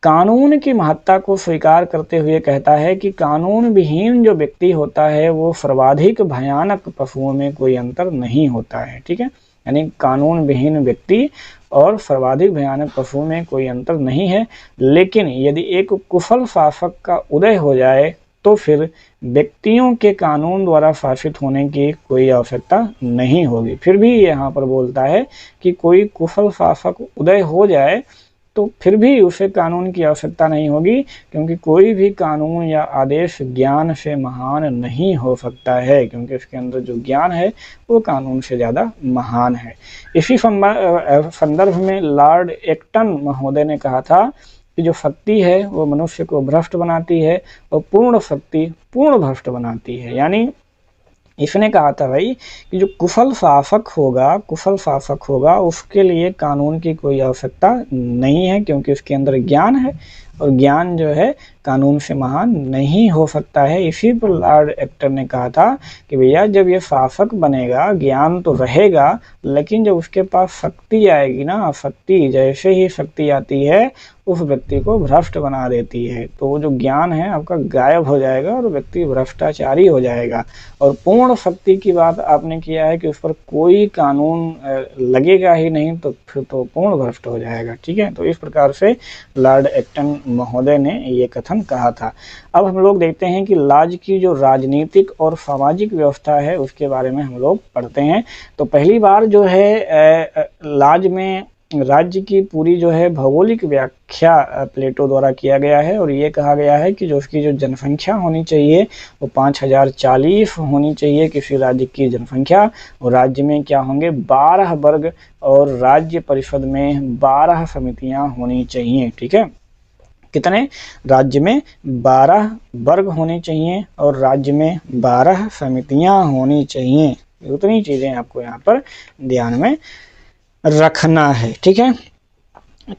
कानून की महत्ता को स्वीकार करते हुए कहता है कि कानून विहीन जो व्यक्ति होता है वो सर्वाधिक भयानक पशुओं में कोई अंतर नहीं होता है। ठीक है, यानी कानून विहीन व्यक्ति और सर्वाधिक भयानक पशुओं में कोई अंतर नहीं है, लेकिन यदि एक कुशल शासक का उदय हो जाए तो फिर व्यक्तियों के कानून द्वारा शासित होने की कोई आवश्यकता नहीं होगी। फिर भी यहाँ पर बोलता है कि कोई कुशल शासक उदय हो जाए तो फिर भी उसे कानून की आवश्यकता नहीं होगी, क्योंकि कोई भी कानून या आदेश ज्ञान से महान नहीं हो सकता है, क्योंकि उसके अंदर जो ज्ञान है वो कानून से ज़्यादा महान है। इसी संदर्भ में लॉर्ड एक्टन महोदय ने कहा था कि जो शक्ति है वो मनुष्य को भ्रष्ट बनाती है और पूर्ण शक्ति पूर्ण भ्रष्ट बनाती है। यानी इसने कहा था भाई कि जो कुशल शासक होगा उसके लिए कानून की कोई आवश्यकता नहीं है, क्योंकि उसके अंदर ज्ञान है और ज्ञान जो है कानून से महान नहीं हो सकता है। इसी पर लॉर्ड एक्टर ने कहा था कि भैया जब ये शासक बनेगा ज्ञान तो रहेगा, लेकिन जब उसके पास शक्ति आएगी ना, शक्ति जैसे ही शक्ति आती है उस व्यक्ति को भ्रष्ट बना देती है। तो वो जो ज्ञान है आपका गायब हो जाएगा और व्यक्ति भ्रष्टाचारी हो जाएगा। और पूर्ण शक्ति की बात आपने किया है कि उस पर कोई कानून लगेगा ही नहीं, तो फिर तो पूर्ण भ्रष्ट हो जाएगा। ठीक है, तो इस प्रकार से लॉर्ड एक्टन महोदय ने ये कथन कहा था। अब हम लोग देखते हैं कि राज्य की जो राजनीतिक और सामाजिक व्यवस्था है उसके बारे में हम लोग पढ़ते हैं। तो पहली बार जो है राज्य की पूरी जो है भौगोलिक व्याख्या प्लेटो द्वारा किया गया है। और ये कहा गया है कि जो उसकी जो जनसंख्या होनी चाहिए वो 5040 होनी चाहिए किसी राज्य की जनसंख्या। और राज्य में क्या होंगे 12 वर्ग, और राज्य परिषद में 12 समितियां होनी चाहिए। ठीक है, कितने? राज्य में 12 वर्ग होने चाहिए और राज्य में 12 समितियां होनी चाहिए। उतनी चीजें आपको यहाँ पर ध्यान में रखना है। ठीक है,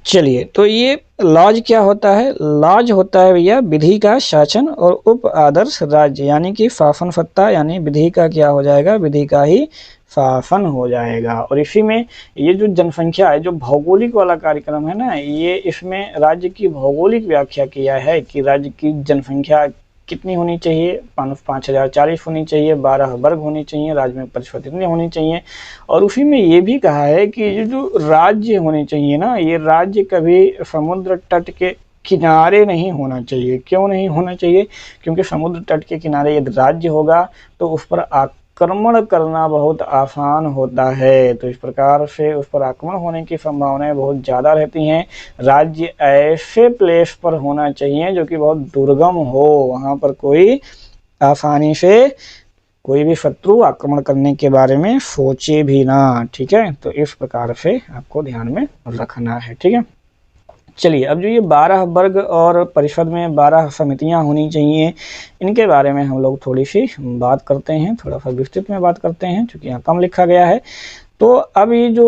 चलिए, तो ये लॉज क्या होता है? लॉज होता है भैया विधि का शासन और उप आदर्श राज्य, यानी कि शासन सत्ता, यानी विधि का क्या हो जाएगा? विधि का ही शासन हो जाएगा। और इसी में ये जो जनसंख्या है, जो भौगोलिक वाला कार्यक्रम है ना, ये इसमें राज्य की भौगोलिक व्याख्या किया है कि राज्य की जनसंख्या कितनी होनी चाहिए? 5040 होनी चाहिए, 12 वर्ग होनी चाहिए, राज्य में परिषद इतनी होनी चाहिए। और उसी में ये भी कहा है कि ये जो राज्य होने चाहिए ना, ये राज्य कभी समुद्र तट के किनारे नहीं होना चाहिए। क्यों नहीं होना चाहिए? क्योंकि समुद्र तट के किनारे यदि राज्य होगा तो उस पर आक्रमण करना बहुत आसान होता है। तो इस प्रकार से उस पर आक्रमण होने की संभावनाएं बहुत ज़्यादा रहती हैं। राज्य ऐसे प्लेस पर होना चाहिए जो कि बहुत दुर्गम हो, वहाँ पर कोई आसानी से कोई भी शत्रु आक्रमण करने के बारे में सोचे भी ना। ठीक है, तो इस प्रकार से आपको ध्यान में रखना है। ठीक है, चलिए, अब जो ये 12 वर्ग और परिषद में 12 समितियां होनी चाहिए, इनके बारे में हम लोग थोड़ी सी बात करते हैं, थोड़ा सा विस्तृत में बात करते हैं क्योंकि यहाँ कम लिखा गया है। तो अब ये जो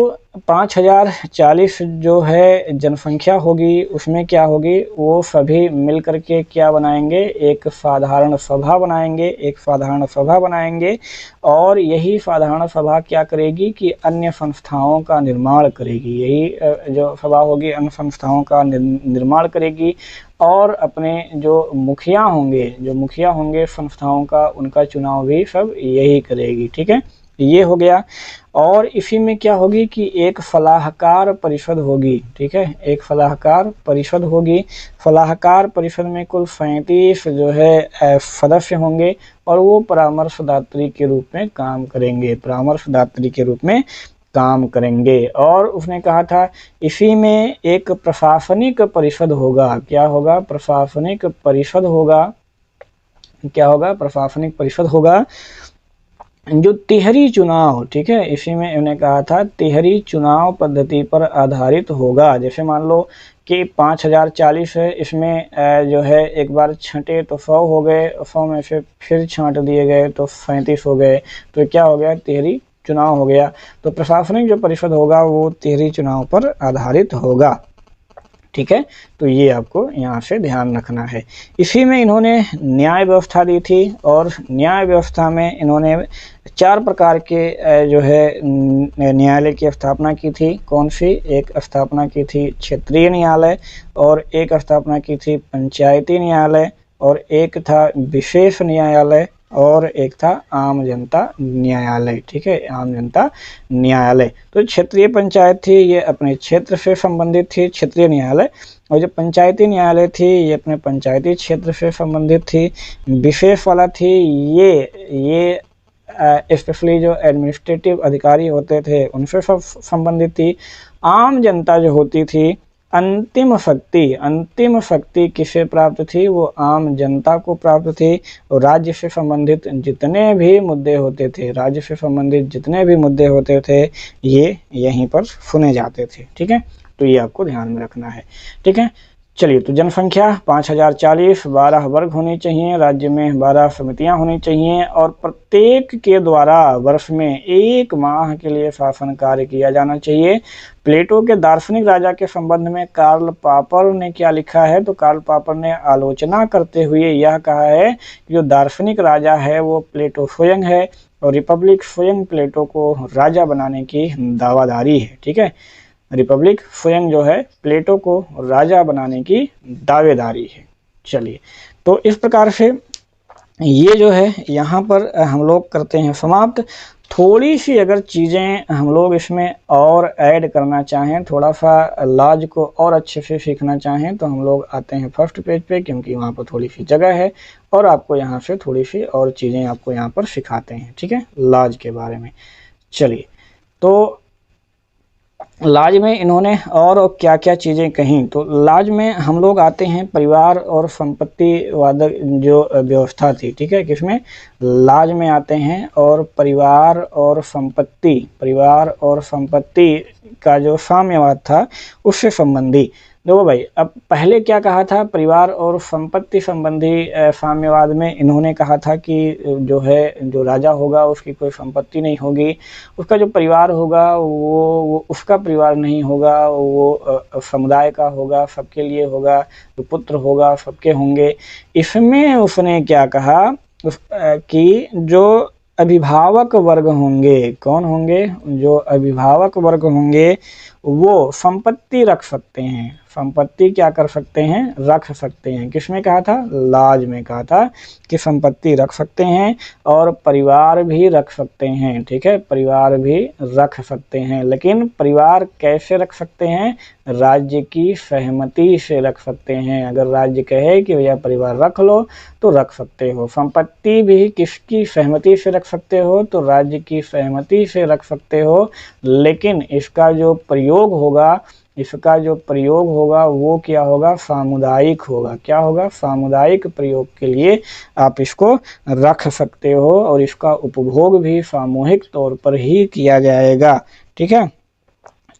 5040 जो है जनसंख्या होगी उसमें क्या होगी? वो सभी मिल करके क्या बनाएंगे? एक साधारण सभा बनाएंगे, एक साधारण सभा बनाएंगे। और यही साधारण सभा क्या करेगी कि अन्य संस्थाओं का निर्माण करेगी। यही जो सभा होगी अन्य संस्थाओं का निर्माण करेगी। और अपने जो मुखिया होंगे संस्थाओं का, उनका चुनाव भी सब यही करेगी। ठीक है, ये हो गया। और इसी में क्या होगी कि एक सलाहकार परिषद होगी। ठीक है, एक सलाहकार परिषद होगी। सलाहकार परिषद में कुल 37 जो है सदस्य होंगे और वो परामर्शदात्री के रूप में काम करेंगे। और उसने कहा था इसी में एक प्रशासनिक परिषद होगा। क्या होगा? प्रशासनिक परिषद होगा। क्या होगा? प्रशासनिक परिषद होगा जो तिहरी चुनाव, ठीक है, इसी में इन्होंने कहा था तिहरी चुनाव पद्धति पर आधारित होगा। जैसे मान लो कि 5040 है, इसमें जो है एक बार छंटे तो 100 हो गए, 100 में से फिर छांट दिए गए तो 37 हो गए, तो क्या हो गया? तिहरी चुनाव हो गया। तो प्रशासनिक जो परिषद होगा वो तिहरी चुनाव पर आधारित होगा। ठीक है, तो ये आपको यहाँ से ध्यान रखना है। इसी में इन्होंने न्याय व्यवस्था दी थी और न्याय व्यवस्था में इन्होंने 4 प्रकार के जो है न्यायालय की स्थापना की थी। कौन सी? एक स्थापना की थी क्षेत्रीय न्यायालय, और एक स्थापना की थी पंचायती न्यायालय, और एक था विशेष न्यायालय, और एक था आम जनता न्यायालय। ठीक है, आम जनता न्यायालय। तो क्षेत्रीय पंचायत थी, ये अपने क्षेत्र से संबंधित थी, क्षेत्रीय न्यायालय। और जो पंचायती न्यायालय थी ये अपने पंचायती क्षेत्र से संबंधित थी। विशेष वाला थी ये स्पेशली जो एडमिनिस्ट्रेटिव अधिकारी होते थे उनसे सब संबंधित थी। आम जनता जो होती थी, अंतिम शक्ति किसे प्राप्त थी? वो आम जनता को प्राप्त थी। और राज्य से संबंधित जितने भी मुद्दे होते थे ये यहीं पर सुने जाते थे। ठीक है, तो ये आपको ध्यान में रखना है। ठीक है, चलिए, तो जनसंख्या 5040, 12 वर्ग होनी चाहिए, राज्य में 12 समितियां होनी चाहिए और प्रत्येक के द्वारा वर्ष में 1 माह के लिए शासन कार्य किया जाना चाहिए। प्लेटो के दार्शनिक राजा के संबंध में कार्ल पॉपर ने क्या लिखा है, तो कार्ल पॉपर ने आलोचना करते हुए यह कहा है कि जो दार्शनिक राजा है वो प्लेटो स्वयं है और रिपब्लिक स्वयं प्लेटो को राजा बनाने की दावादारी है। ठीक है, रिपब्लिक स्वयं जो है प्लेटो को राजा बनाने की दावेदारी है। चलिए, तो इस प्रकार से ये जो है यहाँ पर हम लोग करते हैं समाप्त। थोड़ी सी अगर चीज़ें हम लोग इसमें और ऐड करना चाहें, थोड़ा सा लॉज को और अच्छे से सीखना चाहें, तो हम लोग आते हैं फर्स्ट पेज पे, क्योंकि वहाँ पर थोड़ी सी जगह है और आपको यहाँ से थोड़ी सी और चीज़ें आपको यहाँ पर सिखाते हैं। ठीक है, लॉज के बारे में। चलिए, तो लॉज में इन्होंने और क्या क्या चीज़ें कहीं, तो लॉज में हम लोग आते हैं परिवार और संपत्तिवाद जो व्यवस्था थी। ठीक है, किसमें, लॉज में आते हैं और परिवार और संपत्ति का जो साम्यवाद था उससे संबंधी। देखो भाई, अब पहले क्या कहा था, परिवार और संपत्ति संबंधी साम्यवाद में इन्होंने कहा था कि जो है जो राजा होगा उसकी कोई संपत्ति नहीं होगी, उसका जो परिवार होगा वो उसका परिवार नहीं होगा, वो समुदाय का होगा, सबके लिए होगा, जो पुत्र होगा सबके होंगे। इसमें उसने क्या कहा कि जो अभिभावक वर्ग होंगे, कौन होंगे, जो अभिभावक वर्ग होंगे वो संपत्ति रख सकते हैं, संपत्ति क्या कर सकते हैं, रख सकते हैं। किसमें कहा था, लॉज में कहा था कि संपत्ति रख सकते हैं और परिवार भी रख सकते हैं। ठीक है, परिवार भी रख सकते हैं, लेकिन परिवार कैसे रख सकते हैं, राज्य की सहमति से रख सकते हैं। अगर राज्य कहे कि भैया परिवार रख लो तो रख सकते हो। संपत्ति भी किसकी सहमति से रख सकते हो, तो राज्य की सहमति से रख सकते हो, लेकिन इसका जो प्रयोग होगा वो क्या होगा, सामुदायिक होगा। क्या होगा, सामुदायिक प्रयोग के लिए आप इसको रख सकते हो और इसका उपभोग भी सामूहिक तौर पर ही किया जाएगा। ठीक है,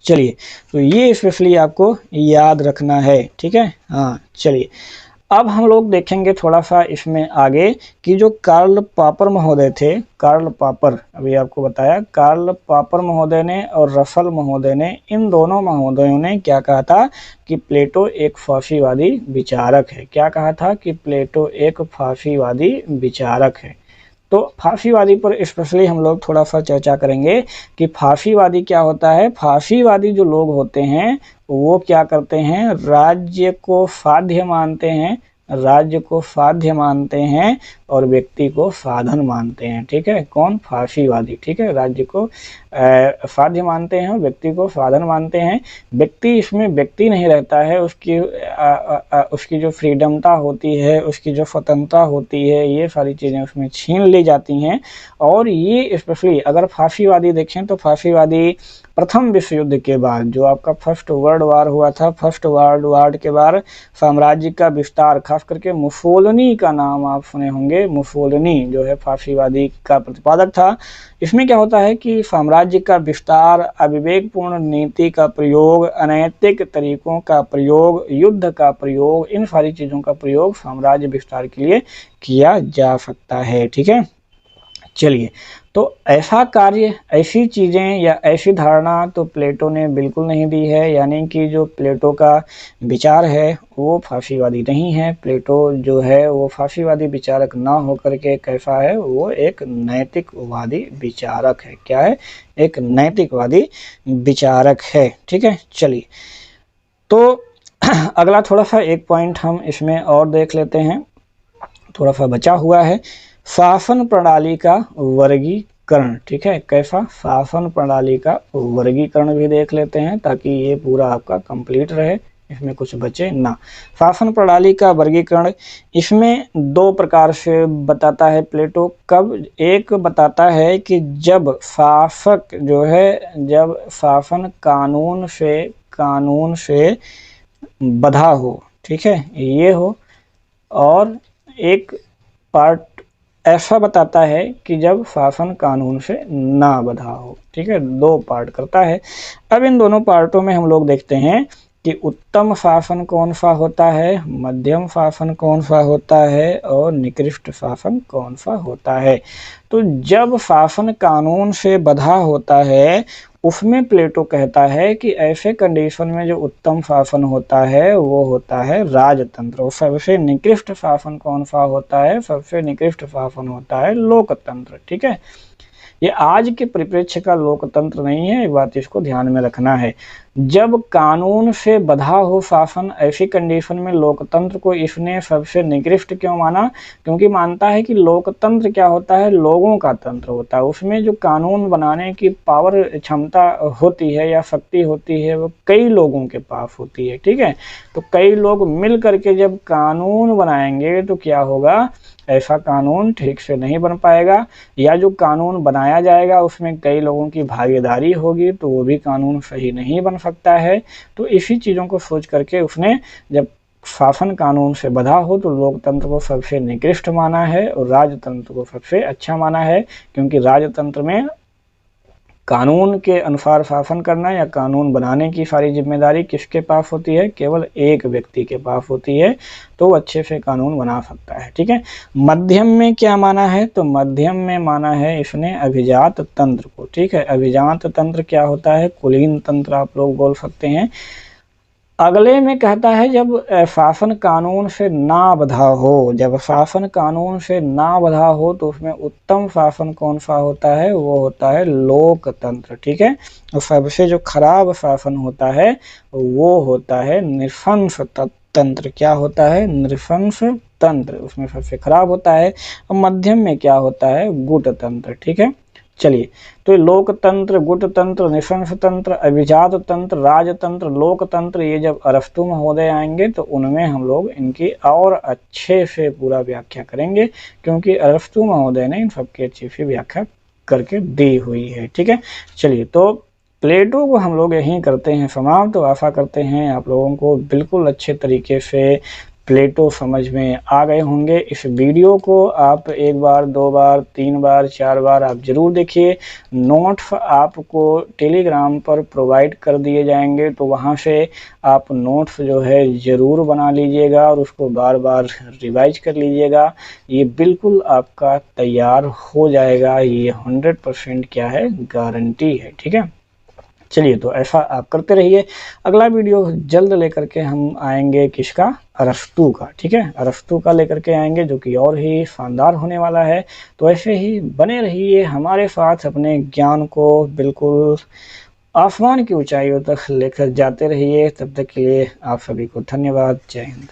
चलिए, तो ये स्पेशली आपको याद रखना है। ठीक है, हाँ, चलिए, अब हम लोग देखेंगे थोड़ा सा इसमें आगे कि जो कार्ल पॉपर महोदय थे, कार्ल पॉपर, अभी आपको बताया, कार्ल पॉपर महोदय ने और रसल महोदय ने, इन दोनों महोदयों ने क्या कहा था कि प्लेटो एक फासीवादी विचारक है। क्या कहा था कि प्लेटो एक फासीवादी विचारक है। तो फासीवादी पर स्पेशली हम लोग थोड़ा सा चर्चा करेंगे कि फासीवादी क्या होता है। फासीवादी जो लोग होते हैं वो क्या करते हैं, राज्य को साध्य मानते हैं और व्यक्ति को साधन मानते हैं। ठीक है, कौन, फासीवादी। ठीक है, राज्य को साध्य मानते हैं और व्यक्ति को साधन मानते हैं। व्यक्ति, इसमें व्यक्ति नहीं रहता है, उसकी जो फ्रीडमता होती है, उसकी जो स्वतंत्रता होती है, ये सारी चीज़ें उसमें छीन ली जाती हैं। और ये स्पेशली अगर फासीवादी देखें तो फासीवादी प्रथम विश्व युद्ध के बाद, जो आपका फर्स्ट वर्ल्ड वार हुआ था, फर्स्ट वर्ल्ड वार के बाद साम्राज्य का विस्तार, खास करके मुसोलिनी का नाम आप सुने होंगे। मुसोलिनी जो है फासीवादी का प्रतिपादक था। इसमें क्या होता है कि साम्राज्य का विस्तार, अविवेकपूर्ण नीति का प्रयोग, अनैतिक तरीकों का प्रयोग, युद्ध का प्रयोग, इन सारी चीज़ों का प्रयोग साम्राज्य विस्तार के लिए किया जा सकता है। ठीक है, चलिए, तो ऐसा कार्य, ऐसी चीज़ें या ऐसी धारणा तो प्लेटो ने बिल्कुल नहीं दी है। यानी कि जो प्लेटो का विचार है वो फासीवादी नहीं है। प्लेटो जो है वो फासीवादी विचारक ना होकर के कैसा है, वो एक नैतिकवादी विचारक है। क्या है, एक नैतिकवादी विचारक है। ठीक है, चलिए, तो अगला थोड़ा सा एक पॉइंट हम इसमें और देख लेते हैं, थोड़ा सा बचा हुआ है, शासन प्रणाली का वर्गीकरण। ठीक है, कैसा, शासन प्रणाली का वर्गीकरण भी देख लेते हैं ताकि ये पूरा आपका कंप्लीट रहे, इसमें कुछ बचे ना। शासन प्रणाली का वर्गीकरण इसमें 2 प्रकार से बताता है प्लेटो। कब, एक बताता है कि जब शासक जो है, जब शासन कानून से बधा हो। ठीक है, ये हो। और एक पार्ट ऐसा बताता है कि जब शासन कानून से ना बधा हो। ठीक है, 2 पार्ट करता है। अब इन दोनों पार्टों में हम लोग देखते हैं कि उत्तम शासन कौन सा होता है, मध्यम शासन कौन सा होता है और निकृष्ट शासन कौन सा होता है। तो जब शासन कानून से बंधा होता है उसमें प्लेटो कहता है कि ऐसे कंडीशन में जो उत्तम शासन होता है वो होता है राजतंत्र, और सबसे निकृष्ट शासन कौन सा होता है, सबसे निकृष्ट शासन होता है लोकतंत्र। ठीक है, ये आज के परिप्रेक्ष्य का लोकतंत्र नहीं है, एक बात इसको ध्यान में रखना है। जब कानून से बंधा हो शासन, ऐसी कंडीशन में लोकतंत्र को इसने सबसे निकृष्ट क्यों माना, क्योंकि मानता है कि लोकतंत्र क्या होता है, लोगों का तंत्र होता है, उसमें जो कानून बनाने की पावर क्षमता होती है या शक्ति होती है वो कई लोगों के पास होती है। ठीक है, तो कई लोग मिल करके जब कानून बनाएंगे तो क्या होगा, ऐसा कानून ठीक से नहीं बन पाएगा, या जो कानून बनाया जाएगा उसमें कई लोगों की भागीदारी होगी तो वो भी कानून सही नहीं बन सकता है। तो इसी चीज़ों को सोच करके उसने जब शासन कानून से बंधा हो तो लोकतंत्र को सबसे निकृष्ट माना है और राजतंत्र को सबसे अच्छा माना है, क्योंकि राजतंत्र में कानून के अनुसार शासन करना या कानून बनाने की सारी जिम्मेदारी किसके पास होती है, केवल एक व्यक्ति के पास होती है, तो वो अच्छे से कानून बना सकता है। ठीक है, मध्यम में क्या माना है, तो मध्यम में माना है इसने अभिजात तंत्र को। ठीक है, अभिजात तंत्र क्या होता है, कुलीन तंत्र आप लोग बोल सकते हैं। अगले में कहता है जब शासन कानून से ना बंधा हो, जब शासन कानून से ना बंधा हो तो उसमें उत्तम शासन कौन सा होता है, वो होता है लोकतंत्र। ठीक है, और सबसे जो खराब शासन होता है वो होता है नृशंस तंत्र। क्या होता है, नृशंस तंत्र, उसमें सबसे खराब होता है। और मध्यम में क्या होता है, गुटतंत्र। ठीक है, चलिए, तो लोकतंत्र, गुटतंत्र, निशंस तंत्र, अभिजात तंत्र, राजतंत्र, लोकतंत्र, ये जब अरस्तु महोदय आएंगे तो उनमें हम लोग इनकी और अच्छे से पूरा व्याख्या करेंगे, क्योंकि अरस्तु महोदय ने इन सबकी अच्छी सी व्याख्या करके दी हुई है। ठीक है, चलिए, तो प्लेटो को हम लोग यहीं करते हैं समाप्त। तो आशा करते हैं आप लोगों को बिल्कुल अच्छे तरीके से प्लेटो समझ में आ गए होंगे। इस वीडियो को आप एक बार, दो बार, तीन बार, चार बार आप ज़रूर देखिए। नोट्स आपको टेलीग्राम पर प्रोवाइड कर दिए जाएंगे, तो वहाँ से आप नोट्स जो है ज़रूर बना लीजिएगा और उसको बार बार रिवाइज कर लीजिएगा। ये बिल्कुल आपका तैयार हो जाएगा, ये 100% क्या है, गारंटी है। ठीक है, चलिए, तो ऐसा आप करते रहिए। अगला वीडियो जल्द लेकर के हम आएंगे किसका, अरस्तु का। ठीक है, अरस्तु का लेकर के आएंगे जो कि और ही शानदार होने वाला है। तो ऐसे ही बने रहिए हमारे साथ, अपने ज्ञान को बिल्कुल आसमान की ऊंचाइयों तक लेकर जाते रहिए। तब तक के लिए आप सभी को धन्यवाद। जय हिंद।